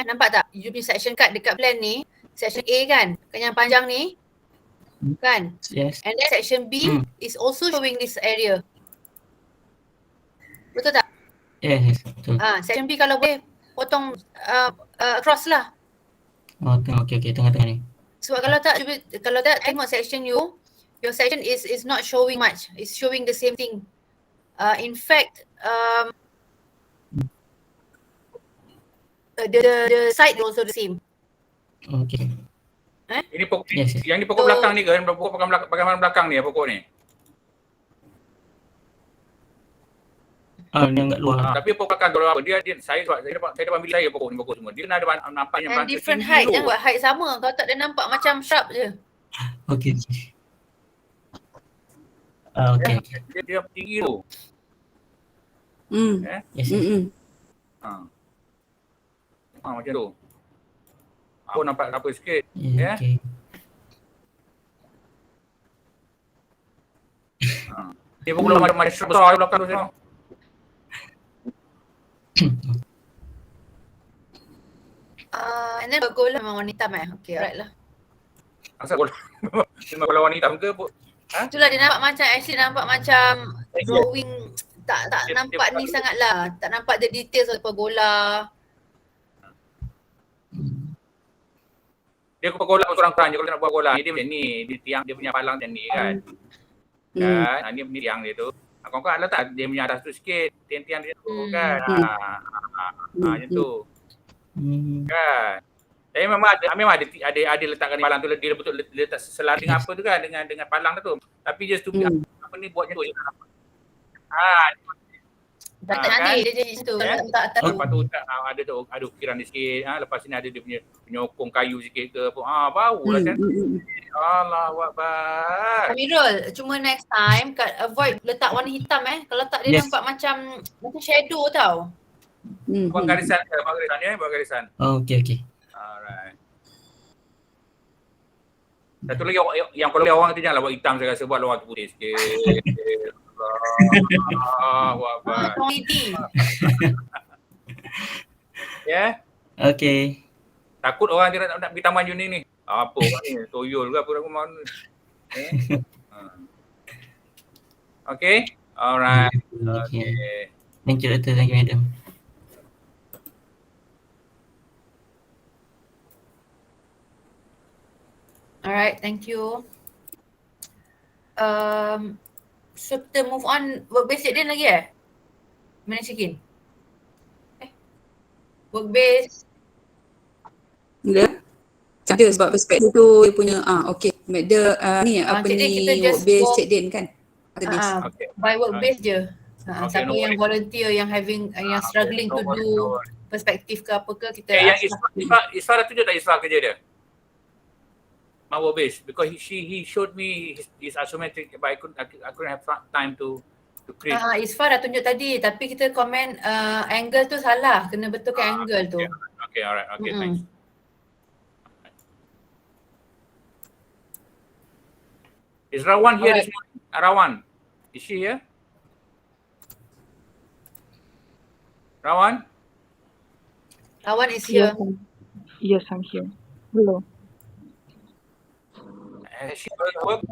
Nampak tak? You punya section card dekat plan ni, section A kan? Kan yang panjang ni? Kan? Yes. And then section B is also showing this area. Betul tak? Yes, betul. Section B kalau boleh potong across lah. Oh, okay, tengah-tengah ni. Sebab kalau tak tengok section you, your section is not showing much. It's showing the same thing. In fact, the side is also the same. Okay. Ini pokok, Yes. yang ni pokok belakang ni kan? Pokok bahagian belakang ni, pokok ni. Yang kat luar. Tapi pokok belakang kalau apa? Saya dapat ambil saya pokok semua. Dia kena ada nampak yang And different height. Jangan buat height sama. Kalau tak dia nampak macam shrub je. Okay. Okay. Dia tinggi tu. Yes. Macam tu. Aku nampak apa sikit. Yeah, okay. Dia pun macam shrub besar belakang tu tengok. And then bergola memang warna hitam Okay, alright lah. Asal kalau wanita ke apa? Itulah dia nampak macam drawing tak nampak ni sangat lah. Tak nampak the details of pergola. Dia pergola kurang-kurang je kalau nak buat pergola. Dia macam ni, dia tiang dia punya palang macam ni kan. Kan? Ni tiang dia tu. Kau ada tak dia punya atas tu sikit, tiang-tiang dia tu kan. Macam tu. Kan. Tapi memang ada letakkan palang tu, dia betul letak selaring apa tu kan dengan palang tu. Tapi just tu apa ni buat macam tu. Tak nanti dia jadi situ. Tak. Lepas tu ada tu ada ukiran dia sikit. Lepas ni ada dia punya penyokong kayu sikit ke apa. Bau lah kan. Allahu Akbar. Amirul, cuma next time avoid letak warna hitam Kalau tak dia nampak macam shadow tau. Buat garisan ke? Buat garisan. Okay. Alright. Satu lagi yang kalau orang tu janganlah buat hitam saya rasa, buat orang tu putih sikit. Allahu Akbar. Ya? Okay. Takut orang dia nak pergi taman Juning ni. Apa ni? Toyol ke apa mana? Okay? Alright. Okay. Thank you, Doctor. Thank you, Madam. Alright, thank you. So kita move on work base dia lagi Mana check-in? Work base. Dia ada sebab perspektif tu dia punya okay. Dia ni apa ni work base check in kan? By work base je. Siapa yang volunteer yang struggling to do perspektif ke apa ke kita yang Isfah tunjuk tak Isfah kerja dia? My work base because he showed me his isometric but I couldn't have time to create. Isfah dah tunjuk tadi tapi kita komen angle tu salah, kena betulkan angle tu. Okay, alright. Okay, thanks. Is Rawan here this morning? Rawan, is she here? Rawan? Rawan is here. Yes, I'm here. Hello. Has she done work?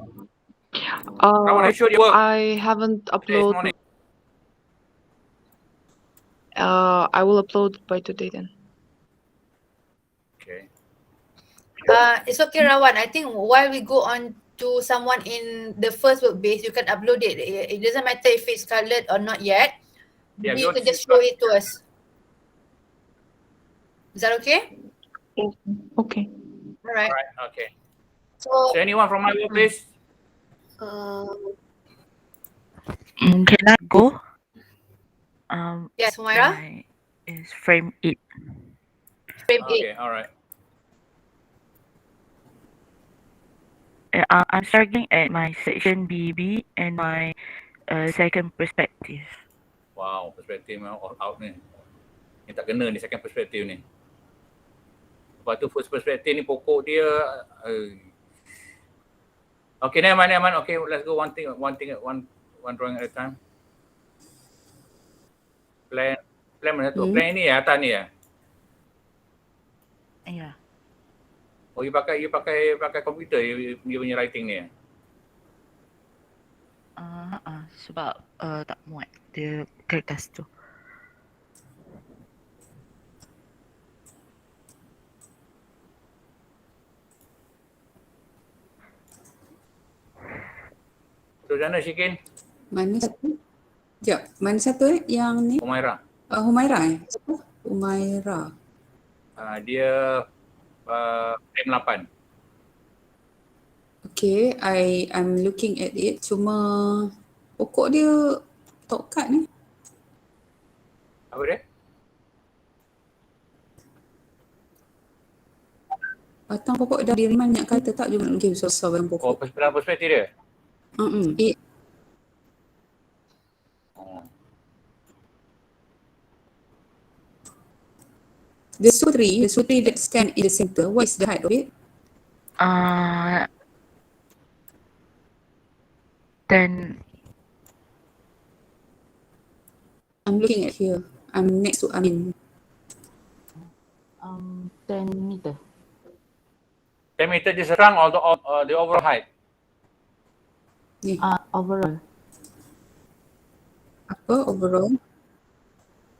Rawan, I showed you work. I haven't uploaded. I will upload by today then. Okay. It's okay, Rawan. I think while we go on to someone in the first work base, you can upload it. It doesn't matter if it's colored or not yet. Yeah, you can just show it to us. Is that okay? Yes. Okay. Alright. Okay. So anyone from my workplace? Can I go? Yes, Humaira. Is frame 8. Frame 8. Okay, alright. I'm starting at my section BB and my second perspective. Wow, perspektif memang all out ni. Yang tak kena ni second perspektif ni. Lepas tu first perspektif ni pokok dia. Okay, never mind. Okay, let's go one drawing at a time. Plan mana tu? Plan ni atas ni Ya. Oh, you pakai komputer you punya writing ni. Sebab tak muat dia kertas tu. So, macam mana Syikin? Mana satu? Sekejap, mana satu yang ni? Humaira. Humaira Siapa? Humaira. Dia M8. Okay, I'm looking at it. Cuma pokok dia tokat ni. Apa dia? Batang pokok dah diriman banyak kata tak juga nak give susah batang pokok. Dalam perspektif dia? The sutri that stand in the center, what is the height of it? 10. I'm looking at here. I'm next to Amin. 10 meter. 10 meter dia serang all the overall height. Ni. Overall. Apa overall?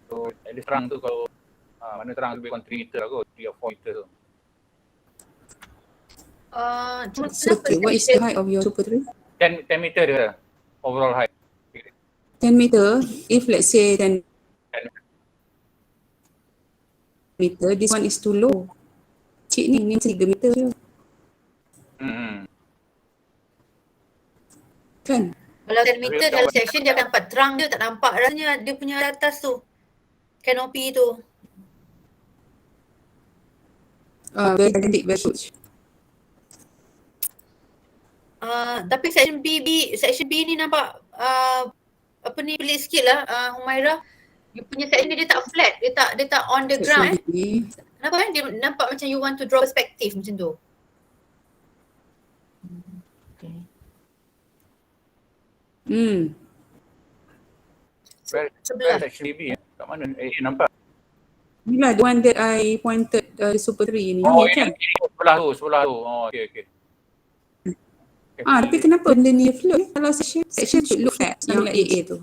So, dia serang tu kalau mana terang lebih kurang 3 meter lah kot, 3 or 4 meter tu. Okay, what is the height of your super tree? 10 meter dia overall height. 10 meter, if let's say 10 meter, this one is too low. Cik ni 3 meter je. Kan? Kalau 10 meter dalam section dia akan nampak terang, dia tak nampak rasanya dia punya atas tu. Kanopi tu. Very cantik, very huge. Tapi section B ni nampak apa ni pelik sikit lah Humaira. You punya section dia tak flat, dia tak on the ground Kenapa kan dia nampak macam you want to draw perspective macam tu. Okay. Sebelah. Section B kat mana? Nampak? Inilah the one that I pointed the super tree ni. Oh, kan? sebelah tu. Oh, okay. Tapi kenapa benda ni float? Kalau section should look at yang AA tu.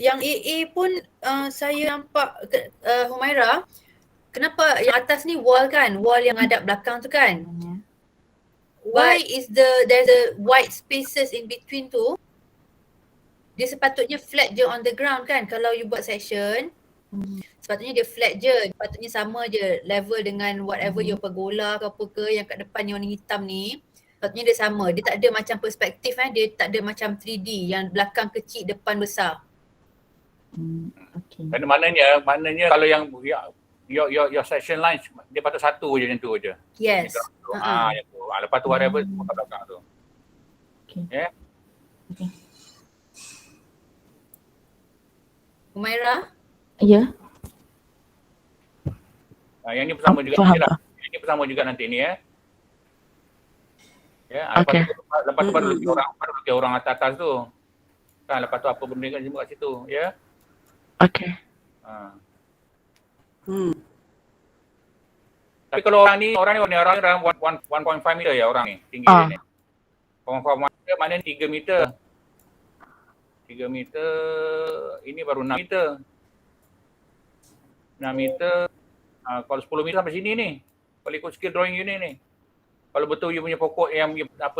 Yang AA pun saya nampak Humaira, kenapa yang atas ni wall kan? Wall yang hadap belakang tu kan? Why is there's a white spaces in between tu? Dia sepatutnya flat je on the ground kan kalau you buat section. Sepatutnya dia flat je, sepatutnya sama je level dengan whatever your pergola ke apa ke yang kat depan yang warna hitam ni. Sepatutnya dia sama, dia tak ada macam perspektif dia tak ada macam 3D yang belakang kecil depan besar. Okay. Maknanya kalau yang your section line dia patut satu je macam tu je. Yes. Yang tu. Lepas tu whatever semua kat belakang tu. Okay. Yeah? Okay. Humaira? Ya. Yang ni bersama juga nanti lah. Yang ni bersama juga nanti ni ya. Lepas tu baru lukis orang atas tu. Kan lepas tu apa benda kan semua kat situ ya. Okay. Tapi kalau orang ni dalam 1.5 meter ya orang ni tinggi dia ni. 1.5 meter maknanya 3 meter. 3 meter ini baru 6 meter. 6 meter kalau 10 meter sampai sini ni. Kalau ikut skill drawing you ni. Kalau betul you punya pokok yang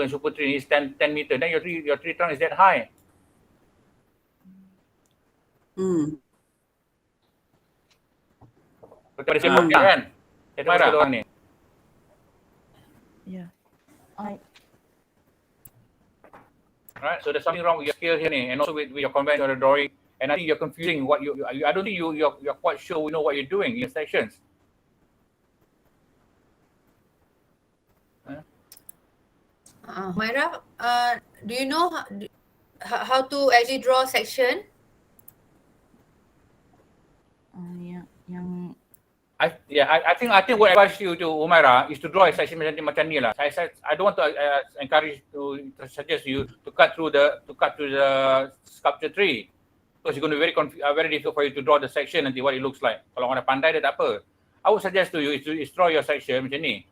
super tree is 10 meter then your tree trunk is that high. Betul ada sibuk kan? Itu ada orang ni. Yeah. Right, so there's something wrong with your skill here ni, and also with your conventional drawing. And I think you're confusing what I don't think you're quite sure we know what you're doing in your sections. Humaira, do you know how to actually draw section? Yang I think what I advise you to Humaira is to draw a section macam ni lah. I don't want to encourage to suggest you to cut through the sculpture tree. because it's going to be very difficult for you to draw the section nanti what it looks like. Kalau orang dah pandai dia tak apa. I would suggest to you is to draw your section macam ni.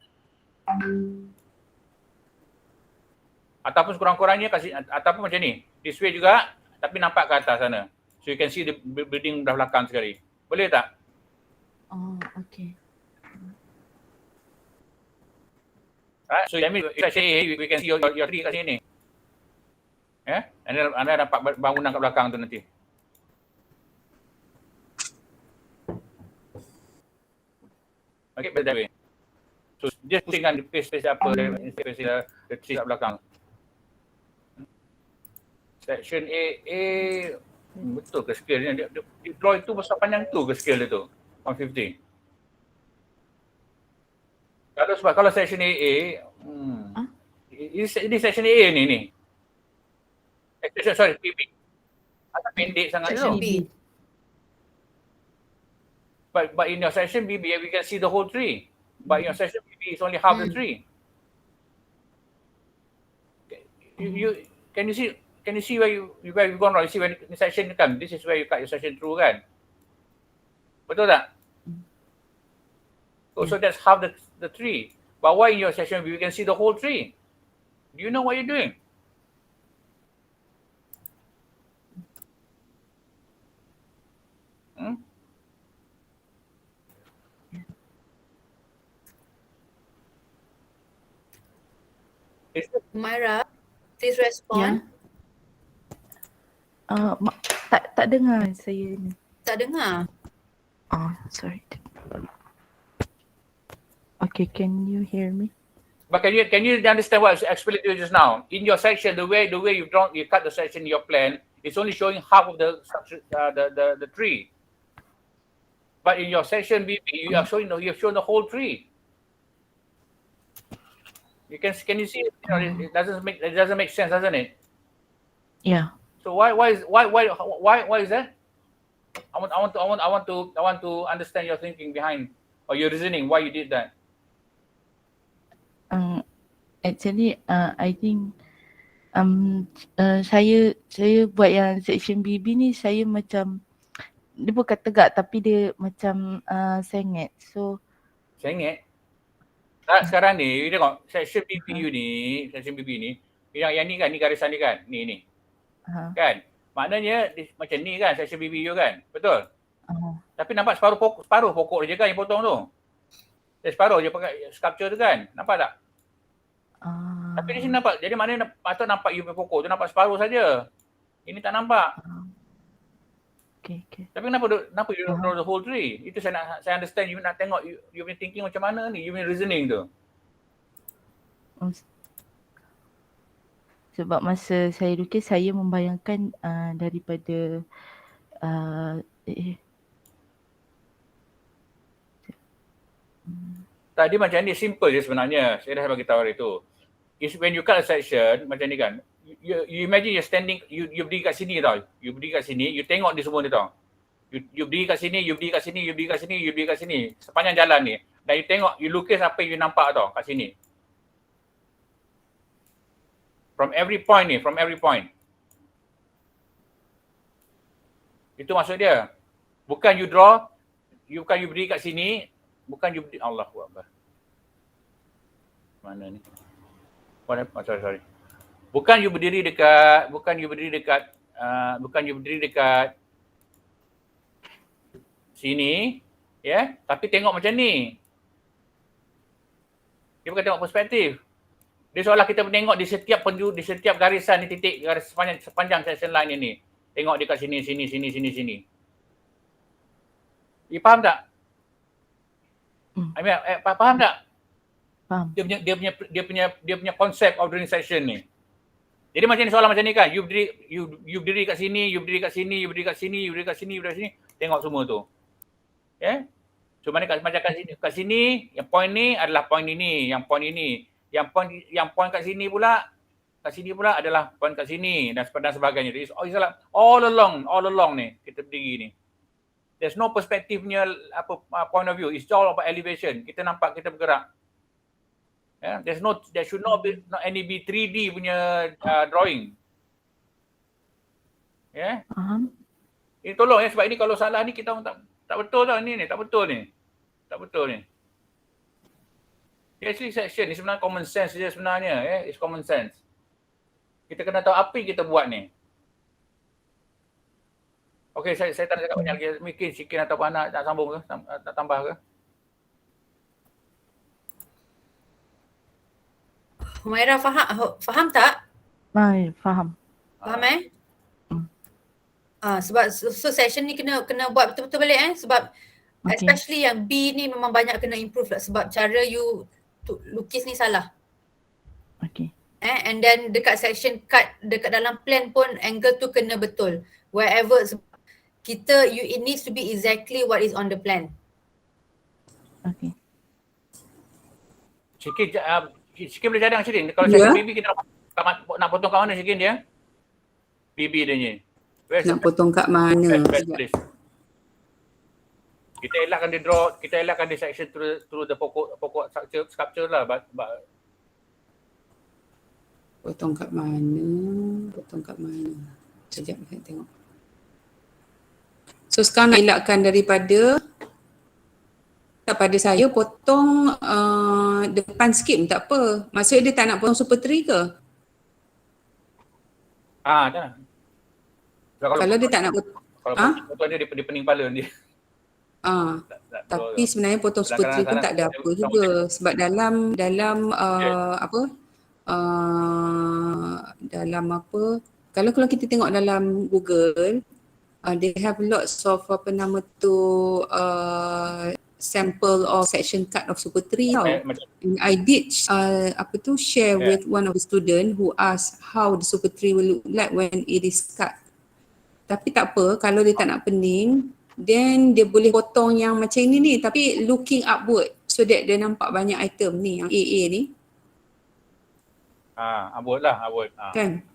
Ataupun kurang-kurangnya ataupun macam ni. This way juga tapi nampak ke atas sana. So you can see the building dah belakang sekali. Boleh tak? Oh, okay. Right? So that means section A we can see your tree kat sini. Ya? Anda dapat bangunan kat belakang tu nanti. Okay, better that way. So just pusingkan space apa space the tree kat belakang. Section A betul ke scale dia draw itu besar panjang tu ke scale dia tu 150. Kalau section A ini section A ni. Sorry, PB. Asal pendek sangat Section tu. B. But in your section BB, we can see the whole tree. But in your section BB, it's only half the tree. Can you see where you've gone wrong? You see when the section come, this is where you cut your section through kan? Betul tak? So that's half the tree. But why in your section BB, we can see the whole tree? Do you know what you're doing? Myra, please respond. Tak dengar saya ni. Tak dengar. Oh, sorry. Okay, can you hear me? But can you understand what I explained to you just now? In your section, the way you cut the section in your plan, it's only showing half of the structure, the tree. But in your section BB, you have shown the whole tree. Can you see it? It doesn't make sense, doesn't it? Yeah. So why is that? I want to understand your thinking behind or your reasoning why you did that. Actually, I think saya buat yang section BB ni saya macam dia bukan tegak tapi dia macam sengit. So sengit. Sekarang ni you tengok section BB you ni, section BB ni yang ni kan, ni garisan ni kan, ni. Kan? Maknanya macam ni kan section BB you kan. Betul? Tapi nampak separuh pokok je kan yang potong tu. Separuh je pakai sculpture tu kan. Nampak tak? Tapi di sini nampak. Jadi maknanya patut nampak you punya pokok tu nampak separuh saja. Ini tak nampak. Okay. Tapi kenapa you don't know the whole tree? Itu saya understand you nak tengok you punya thinking macam mana ni, you punya reasoning tu. Sebab masa saya lukis saya membayangkan daripada Tadi macam ni simple je sebenarnya. Saya dah bagi tahu hari tu. Is when you cut a section macam ni kan. You imagine you're standing, you berdiri kat sini tau. You berdiri kat sini, you tengok ni semua ni tau. You berdiri kat sini, you berdiri kat sini, you berdiri kat sini, you berdiri kat sini. Sepanjang jalan ni. Dan you tengok, you lukis apa yang you nampak tau kat sini. From every point ni, from every point. Itu maksud dia. Bukan you draw, bukan you berdiri kat sini, bukan you berdiri, Allahu Akbar. Mana ni? Sorry. Bukan you berdiri dekat sini, ya, tapi tengok macam ni. Dia bukan tengok perspektif. Dia seolah kita menengok di setiap garisan ni, titik garis sepanjang section line ini. Tengok dia kat sini. You faham tak? Faham tak? Faham. Dia punya konsep of drawing section ni. Jadi macam ni soalan macam ni kan, you berdiri kat sini, you berdiri kat sini, you berdiri kat sini, you berdiri kat sini, you berdiri kat sini, tengok semua tu. Ya? So mana macam kat sini, yang point ni adalah point ini, yang point ini. Yang point kat sini pula adalah point kat sini dan sebagainya. It's all along ni kita berdiri ni. There's no perspektifnya point of view. It's all about elevation. Kita nampak kita bergerak. Yeah, there should not any be 3D punya drawing. Yeah. tolong ya, sebab ini kalau salah ni kita orang tak betul tau ni, tak betul ni. Tak betul ni. Actually section ni sebenarnya common sense je sebenarnya, it's common sense. Kita kena tahu apa yang kita buat ni. Okey, saya tak nak cakap banyak lagi. Mungkin Sikin atau Pana nak sambung ke? Tak tambah ke? Humaira faham tak? Faham. Faham sebab so session ni kena buat betul-betul balik sebab especially yang B ni memang banyak kena improve lah sebab cara you lukis ni salah. Okay. And then dekat section cut, dekat dalam plan pun angle tu kena betul. Wherever it needs to be exactly what is on the plan. Okay. Sikin boleh cadang Sikin. Kalau section BB kita nak potong kat mana Sikin dia? BB dia ni. Nak potong kat mana? Kita elakkan dia section through the pokok sculpture lah. Potong kat mana? Sekejap saya tengok. So sekarang nak elakkan daripada saya potong depan sikit pun tak apa. Maksudnya dia tak nak potong super tree ke? Tak. Kalau dia tak nak potong dia di pening kepala dia. Tapi sebenarnya potong super tree pun tak ada apa juga sebab dalam kalau kita tengok dalam Google they have lots of sample of section cut of super tree tau. And I did share with one of the student who asked how the super tree will look like when it is cut. Tapi tak apa, kalau dia tak nak pening, then dia boleh potong yang macam ni tapi looking upward so that dia nampak banyak item ni yang AA ni. Upward. Kan?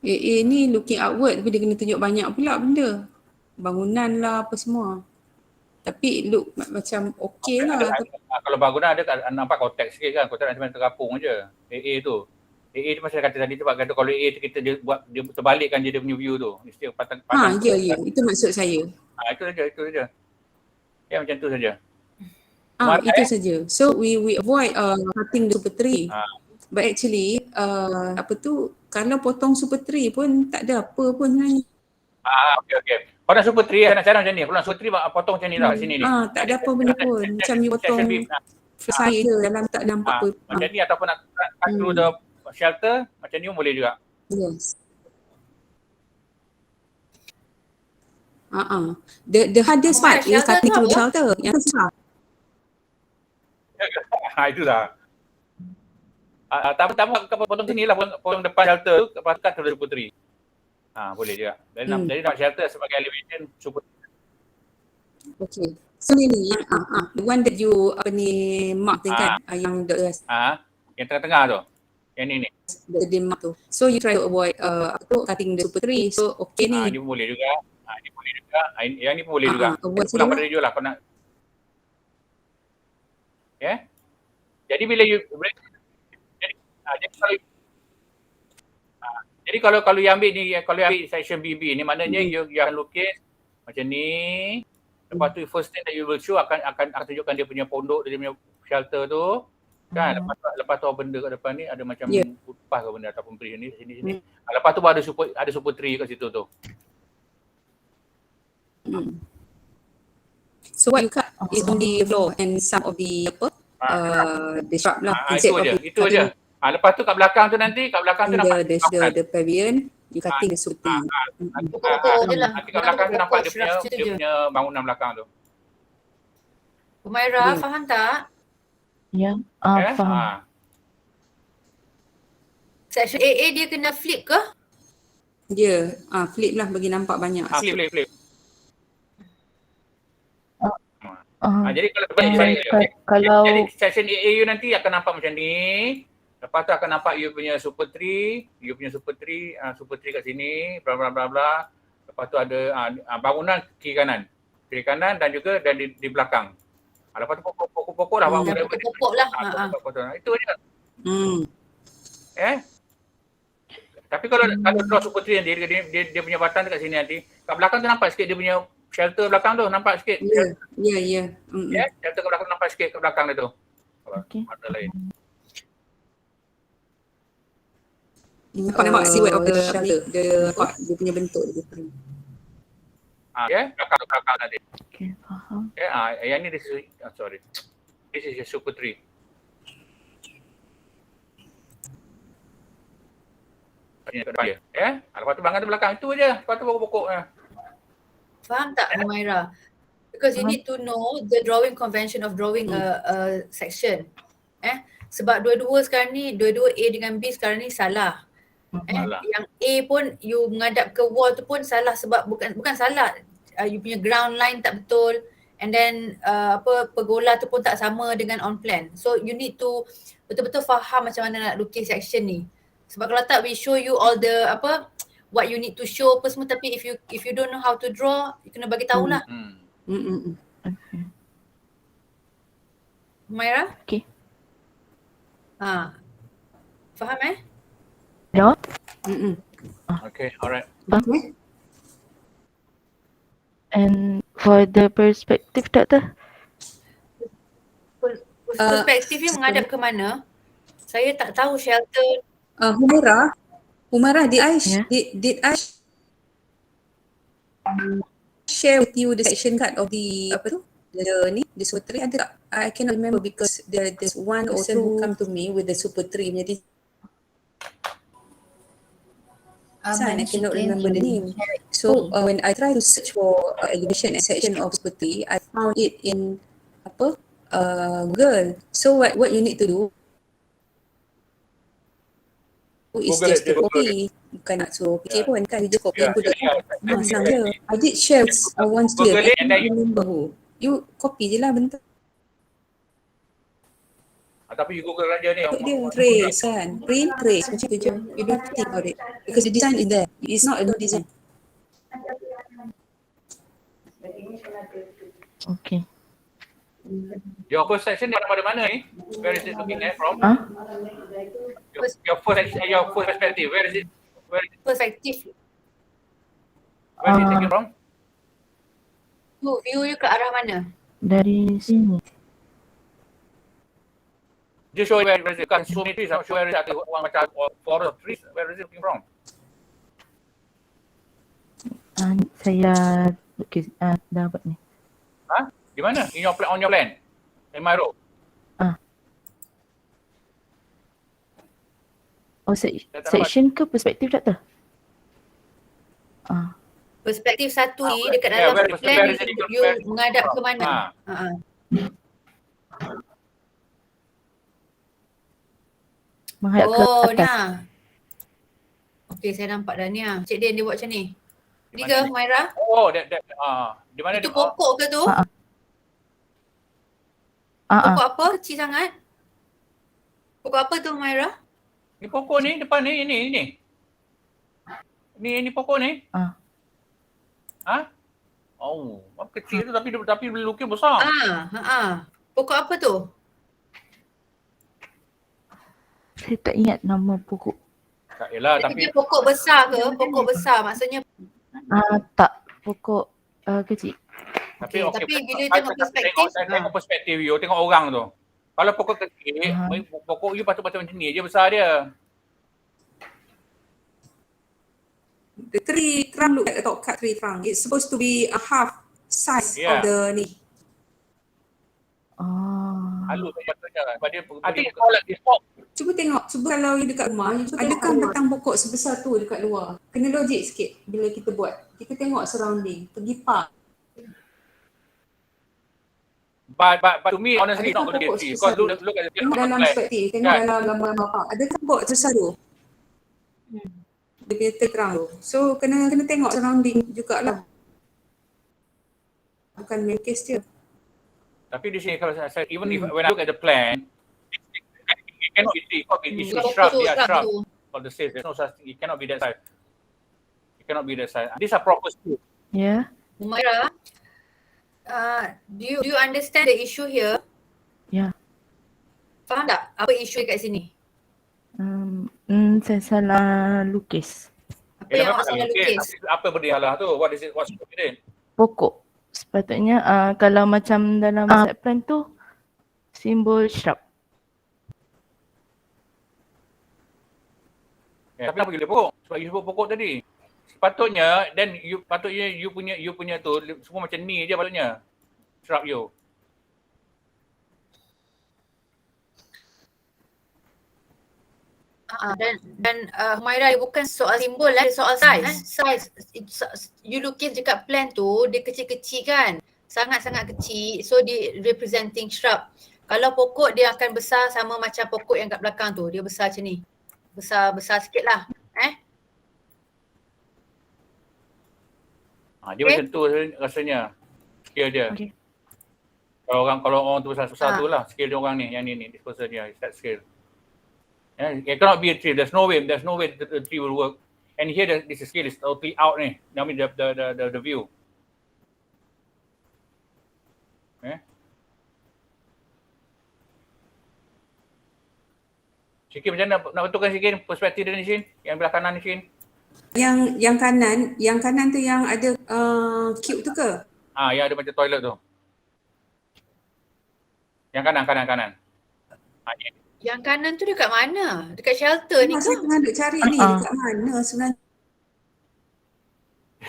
AA ni looking upward tapi dia kena tunjuk banyak pula benda. Bangunan lah apa semua. Tapi look macam okey lah. Kalau bangunan ada nampak konteks sikit kan. Konteks macam terapung je. AA tu. AA tu macam kata tadi tu kata kalau AA tu kita dia terbalikkan je dia punya view tu. Mesti patang. Ya. Itu maksud saya. Itu saja. Ya macam tu saja. Itu saja. So we avoid cutting the super tree. But actually kalau potong super tree pun tak ada apa pun sebenarnya. Okey. Kalau nak super tree nak cara macam ni. Kalau nak super tree potong macam ni lah sini ni. Tak ada apa benda pun. Macam you potong saya je dalam tak nampak apa. Macam ni ataupun nak cut through the shelter macam ni pun boleh juga. Yes. The hardest part is cutting through the shelter. Yang susah. Itu dah. Tak potong sini lah, potong depan shelter tu, lepas cut through the super tree. Boleh juga. Jadi nak shelter sebagai elevation super. Okay. So ni the one that you mark kan yang yang tengah-tengah tu. Yang ni. The mark tu. So you try to avoid cutting the super tree. So okay ni. Ni boleh juga. Yang ni pun boleh juga. Pulang pada dia lah kau nak. Jadi bila you jadi kalau you ambil ni, kalau you ambil section BB ni maknanya you akan lukis macam ni. Lepas tu first thing that you will show akan tunjukkan dia punya pondok, dia punya shelter tu. Kan lepas tu benda kat depan ni ada macam kupas ke benda ataupun tree ni sini. Lepas tu ada super tree kat situ tu. So what you cut is on the floor and some of the the shrub lah. Itu aja. Lepas tu kat belakang tu nanti nampak the pavilion, you cutting the super tree. Nanti kat belakang tu nampak dia punya bangunan belakang tu. Humaira, faham tak? Ya, faham. Section AA dia kena flip ke? Ya, flip lah bagi nampak banyak. Flip. Jadi section AAU nanti akan nampak macam ni. Lepas tu akan nampak you punya super tree kat sini, bla bla bla bla. Lepas tu ada bangunan kiri kanan dan juga di belakang. Lepas tu pokok-pokok lah. Pokok lah. Itu aja. Tapi kalau draw super tree nanti dia punya batang dekat sini nanti, kat belakang tu nampak sikit dia punya shelter belakang tu, nampak sikit. Ya. Ya, shelter kat belakang nampak sikit kat belakang dia tu. Okay. Warna lain. Nampak silhouette of the shelter, dia punya bentuk dia different. Belakang nanti. Okay, faham. Yang ni this is a super tree. Lepas tu belakang itu je. Lepas tu pokok-pokok. Faham tak, Humaira? Because you need to know the drawing convention of drawing a section. Sebab dua-dua sekarang ni, dua-dua A dengan B sekarang ni salah. Yang A pun you menghadap ke wall tu pun salah sebab bukan salah. You punya ground line tak betul. And then pergola tu pun tak sama dengan on plan. So you need to betul-betul faham macam mana nak lukis section ni. Sebab kalau tak, we show you all the what you need to show apa semua, tapi if you don't know how to draw, you kena bagi tahulah. Okay. Humaira? Okay. Faham Ya. Okay, alright. Okay. And for the perspective, Doktor? Perspektifnya menghadap ke mana? Saya tak tahu shelter. Humaira, did I share with you the section card of the the super tree? Ada tak? I cannot remember because there's one person who come to me with the super tree. Jadi I cannot remember the name. So when I try to search for elevation and section of super tree, I found it in Google. So what you need to do is just to copy. Bukan nak suruh fikir pun kan, you just copy and put it. Senang je. I did share one student, I can't remember who. You copy je lah bentuk Tapi you Google aja ni. dia, trace kan, print trace macam tu je. You don't think about it because the design is there. It's not a new design. Okay. Your first section daripada mana ni? Where is it looking at from? Your first section, your first perspective. Where is it? Perspektif. Where is it taken from? View you ke arah mana? Dari sini. Just show where is it. Kan so many trees. Show where is it. One macam forest of trees. Where is it looking from? Saya lukis dapat ni. Di mana? On your plan. In my row. Section ke perspektif, Doktor? Perspektif satu ni dekat dalam plan you menghadap ke mana? Menghadap ke atas. Okay, saya nampak dah ni. Cik Din, dia buat macam ni. Ni ke, Humaira? Di mana itu pokok ke tu? Pokok apa? Kecil sangat? Pokok apa tu, Humaira? Ni pokok ni, depan ni, ini. Ni pokok ni. Oh, kecil tu tapi lukis besar. Pokok apa tu? Saya tak ingat nama pokok. Tak yalah, tapi pokok besar ke? Pokok besar maksudnya. Tak, pokok kecil. Tapi bila tengok perspektif, tengok perspektif you, tengok orang tu. Kalau pokok kecil, pokok you patut macam ni je besar dia. The tree trunk look like a top cut tree trunk. It's supposed to be a half size of the ni. Halus saja. I think it's called like this fork. Cuba tengok, kalau you dekat rumah, adakah batang pokok sebesar tu dekat luar? Kena logik sikit bila kita buat. Kita tengok surrounding, pergi park. But to me, honestly, it's not going to get see. Because look at the tengok dalam perspektif, tengok dalam gambar bapak. Adakah pokok sebesar tu? Dia punya terang tu. So, kena tengok surrounding jugalah. Bukan main case dia. Tapi di sini kalau saya, even if when I look at the plan, it cannot be see. It's shrub, they are shrub. For the sales, there's no such thing. It cannot be that size. It cannot be that size. These are proper schools. Yeah. Humaira, do you understand the issue here? Yeah. Faham tak apa isu kat sini? Saya salah lukis. Apa yang awak salah lukis? Apa benda yang salah tu? What's it? Pokok. Sepatutnya kalau macam dalam set plan tu simbol shrub. Tapi kenapa gila pokok? Sebab you sebut pokok tadi. Sepatutnya you punya tu semua macam ni je patutnya. Shrub you. Dan Humaira, bukan soal simbol lah, soal size. You lukis dekat plan tu, dia kecil-kecil kan. Sangat-sangat kecil. So dia representing shrub. Kalau pokok dia akan besar sama macam pokok yang kat belakang tu. Dia besar macam ni. Besar sikit lah. Dia macam tu rasanya. Skill dia. Okay. Kalau orang tu besar tu lah skill dia orang ni. Yang ni disposal dia. That skill. It cannot be a tree. There's no way the tree will work. And here this skill is totally out ni. I mean the view. Sikit macam mana nak betulkan sikit perspektif dia ni Shin? Yang belah kanan ni Shin? Yang kanan tu yang ada cube tu ke? Yang ada macam toilet tu. Yang kanan. Yang kanan tu dekat mana? Dekat shelter ni ke? Saya tengah duk cari ni dekat mana sebenarnya.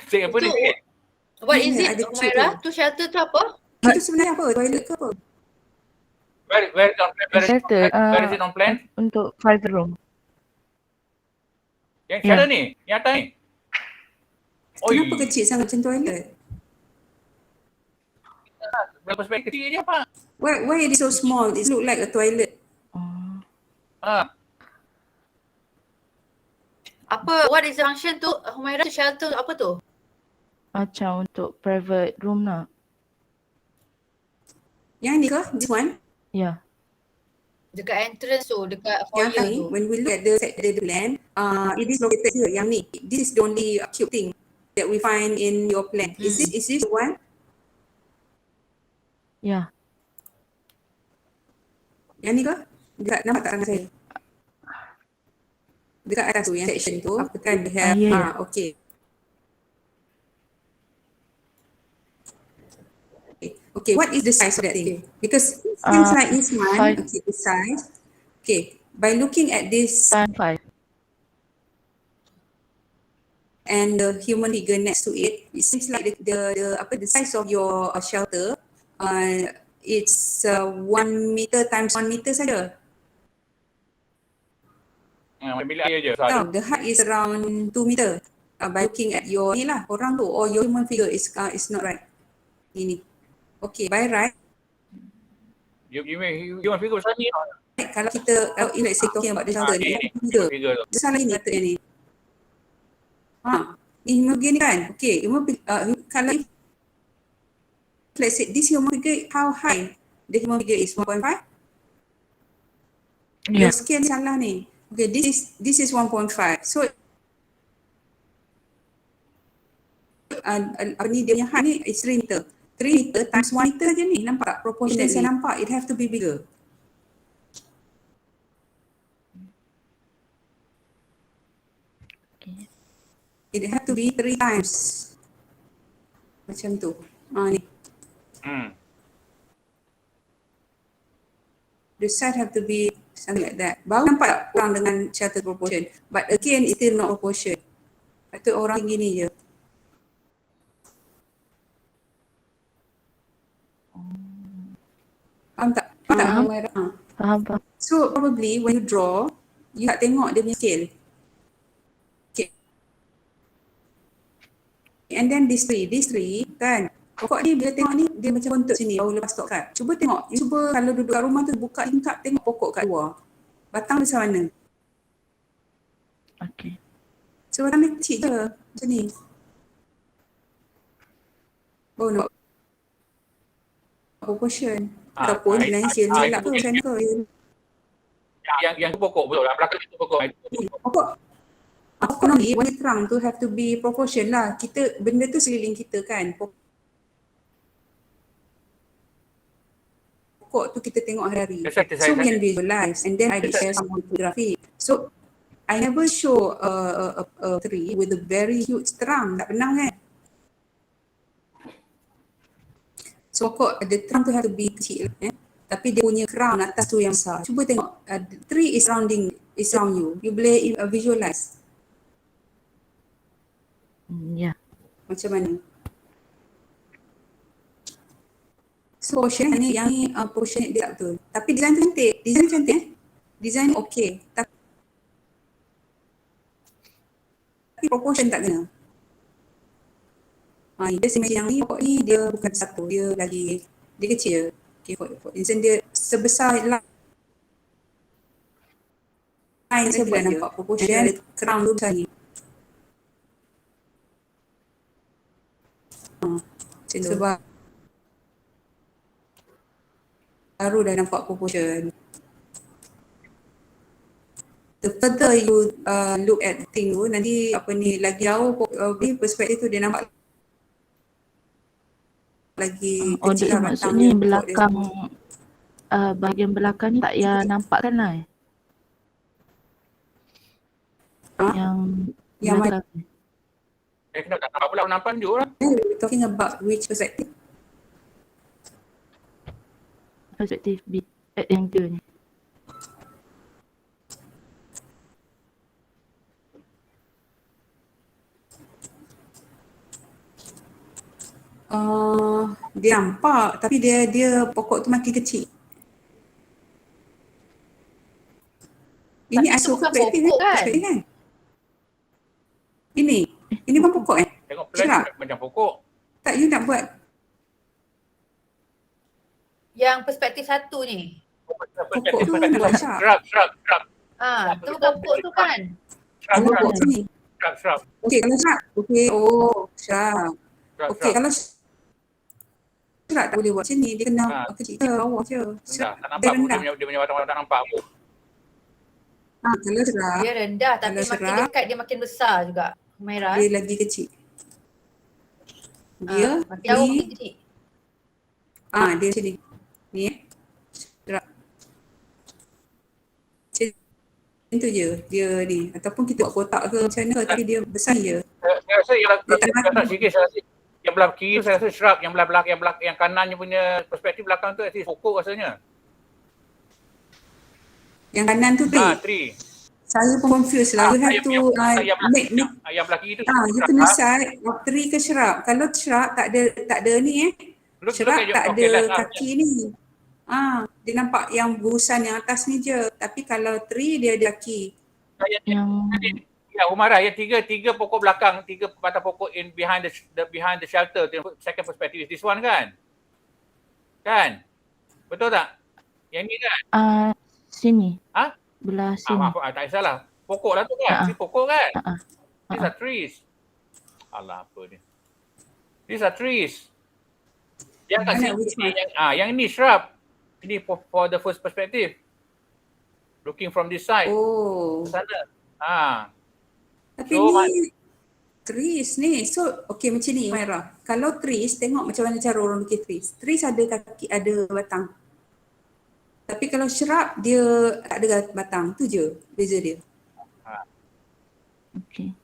Cik apa ni? What is it, Humaira? Tu shelter tu apa? Itu sebenarnya apa? Toilet ke apa? Where is it on plan? Untuk private room. Yang shelter ni? Yang atas ni? Kenapa kecil sangat macam toilet? Berapa perspektif kecil je apa? Why it is so small? It look like a toilet. What is the function tu? Humaira, shelter apa tu? Macam untuk private room lah. Yang ni ke? This one? Ya. Dekat entrance tu, dekat foyer tu. When we look at the plan, it is located here. Yang ni, this is the only cube thing that we find in your plan. Is this the one? Ya. Yang ni ke? Dekat nampak tak tangan saya? Dekat atas tu, yang section tu, apa kan they have, okay. Okay, what is the size of that thing? Because seems like this one, okay, the size. Okay, by looking at this 5 and the human figure next to it, it seems like the size of your shelter, it's 1 meter times 1 meter saja. The height is around 2 meter. By looking at your ni lah, orang tu, or your human figure is not right. Ini. Okay, by right. Human figure besar ni. Kalau kita, let's say talking about the shelter ni, figure. Dia salah ni meter ni. Ni human figure ni kan? Okay, kalau let's say this human figure, how high the human figure is? 1.5? Your scale salah ni. Okay, this is 1.5. So apa ni dia punya height ni is 3 meter. 3 meter times 1 meter je ni. Nampak proportion saya nampak. It have to be bigger. Okay. It have to be 3 times. Macam tu. Ni. The side have to be something like that. Baru nampak orang dengan shelter proportion. But again, it still not proportion. Patut orang gini je. Faham tak? Faham. So probably when you draw, you tak tengok dia punya scale. Okay. And then this tree kan. Pokok ni bila tengok ni, dia macam bentuk sini, baru lepas tok kat. Cuba tengok, cuba kalau duduk kat rumah tu, buka tingkap, tengok pokok kat luar. Batang besar mana? Okay. So batang dia kecil je, macam ni. Oh, nampak proportion. Ataupun lain scale ni lah ke, macam mana ke? Yang tu pokok betul lah, belakang itu pokok. Pokok ni, warna terang tu have to be proportion lah. Kita, benda tu seliling kita kan. Pokok tu kita tengok hari-hari. So we can visualize and then I share some photography. So I never show a tree with a very huge terang, tak pernah kan? So pokok the trunk tu have to be kecil tapi dia punya crown atas tu yang besar. Cuba tengok, the tree is around you. You boleh visualize Ya. macam mana. So portion ni, yang ni portion dia tak betul. Tapi design tu cantik. Design cantik Design okey. Tapi proportion tak kena. Dia macam yang ni, pokok ni dia bukan satu. Dia kecil. Okay, for instance dia sebesar line saya boleh nampak proportion dia crown tu besar ni. Macam tu. Sebab baru dah nampak proportion. The further you look at the thing tu, nanti lagi jauh perspektif tu dia nampak lagi kecil dia lah maksudnya batang dia. belakang bahagian belakang ni tak payah nampak kan lah yang mana? belakang. Kena tak nampak pula, nampak tunjuk lah. We're talking about which perspective? Perspektif B, yang ke ni. Dia nampak tapi dia pokok tu makin kecil. Ini ISO perspektif kan? Ini pun pokok Tengok plan macam pokok. Tak, you nak buat Yang perspektif satu ni. pokok tu buat sharp. Shrub. Tu pokok tu kan? Pokok sini. Shrub. Okey, kalau sharp. Okey, sharp. Okey, kalau sharp tak boleh buat macam ni. Dia kena kecil ke bawah je. Tak nampak pun dia punya batang tak nampak pun. Kalau sharp. Dia rendah tapi makin dekat dia makin besar juga. Humaira. Dia lagi kecil. Dia makin jauh makin kecil. Dia macam ni. Ni sharp. Macam tu je dia ni. Ataupun kita buat kotak ke macam mana tapi dia besar je. Saya rasa yang sikit saya rasa yang belah kiri saya rasa shrub, yang belah belakang yang kanannya punya perspektif belakang tu actually pokok rasanya. Yang kanan tu tree. Tree. Saya pun confused lah. You have to make yang belah kiri tu. you kena decide tree ke shrub. Kalau shrub tak ada ni shrub tak ada kaki ni. Dia nampak yang burusan yang atas ni je. Tapi kalau tree dia ada kaki. Ya, Humaira, yang tiga pokok belakang, tiga batang pokok in behind the shelter. Second perspective is this one kan? Kan? Betul tak? Yang ni kan? Sini. Belah sini. Maaf, tak salah. Pokok lah tu kan? Ini pokok kan? These are trees. Alah, apa ni? These are trees. Yang kat sini, yang ini shrub. Ini for the first perspective. Looking from this side. Sana. Tapi ni trees ni. So, okay macam ni Humaira. Kalau trees, tengok macam mana cara orang lukis trees. Trees ada kaki, ada batang. Tapi kalau shrub, dia tak ada batang. Tu je beza dia. Okay.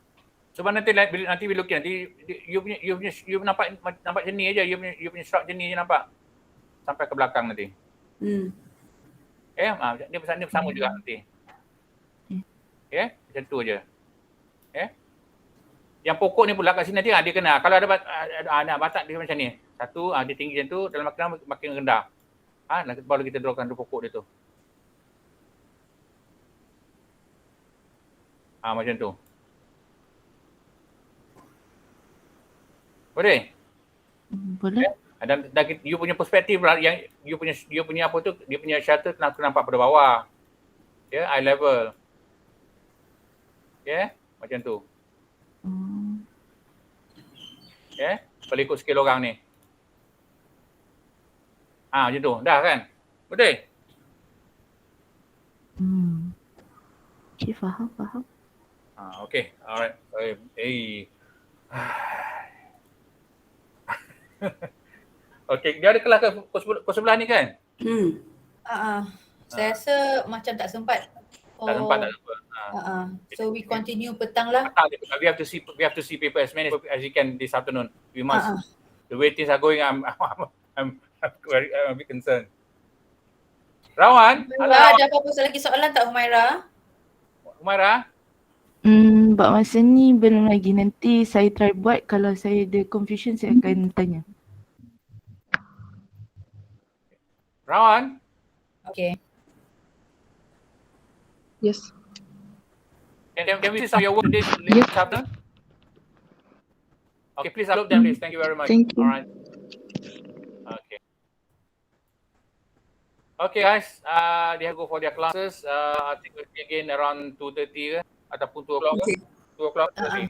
Sebab nanti bila lukis nanti you nampak jenis aja. You punya shrub jenis je nampak. Sampai ke belakang nanti. Dia sama juga nanti. Macam tu je. Yang pokok ni pula kat sini nanti dia kena. Kalau ada batang dia macam ni. Satu, dia tinggi macam tu, dalam makin rendah. Baru kita drawkan pokok dia tu. Macam tu. Boleh? Boleh. Dan you punya perspektif lah, yang you punya apa tu, dia punya shelter kena nampak pada bawah. Eye level. Macam tu. Kalau ikut skill orang ni. Macam tu. Dah kan? Betul? Okay, faham. Okay. Alright. Okay. Dia ada kelas ke pukul 11 ni kan? Saya rasa macam tak sempat. Tak sempat. So we continue petang lah. We have to see paper as many as you can this afternoon. We must. The way things are going, I'm a bit concerned. Rawan, Humaira, ada apa-apa lagi soalan tak Humaira? Humaira? Buat masa ni belum lagi. Nanti saya try buat. Kalau saya ada confusion, saya akan tanya. Rawan? Okay. Yes. Can we see some of your work this afternoon? Okay, please upload them, please. Thank you very much. Thank you. All right. Okay. Okay, guys. They have to go for their classes. I think we'll see again around 2:30 ataupun 2 o'clock. Okay. 2 o'clock. Okay.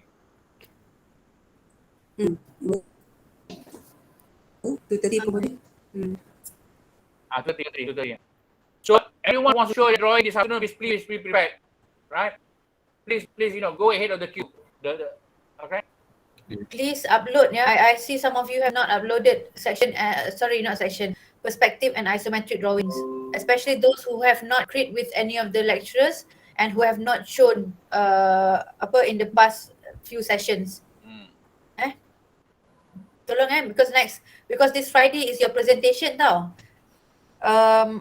2:30 apa boleh? 2:30. So everyone wants to show your drawing this afternoon. Please be prepared, right? Please, go ahead of the queue. Okay. Please upload. Yeah, I see some of you have not uploaded perspective and isometric drawings, especially those who have not created with any of the lecturers and who have not shown in the past few sessions. Tolong because this Friday is your presentation now.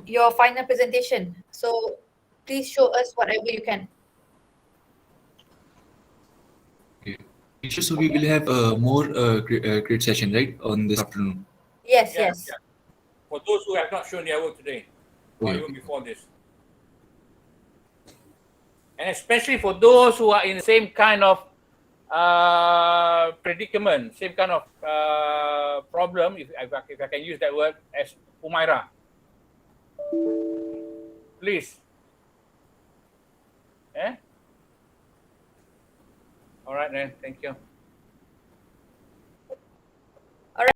Your final presentation. So please show us whatever you can. So we will have more great session, right, on this afternoon? Yes. For those who have not shown their work today, or even before this. And especially for those who are in the same kind of predicament, same kind of problem, if I can use that word, as Humaira. Please. All right then, thank you.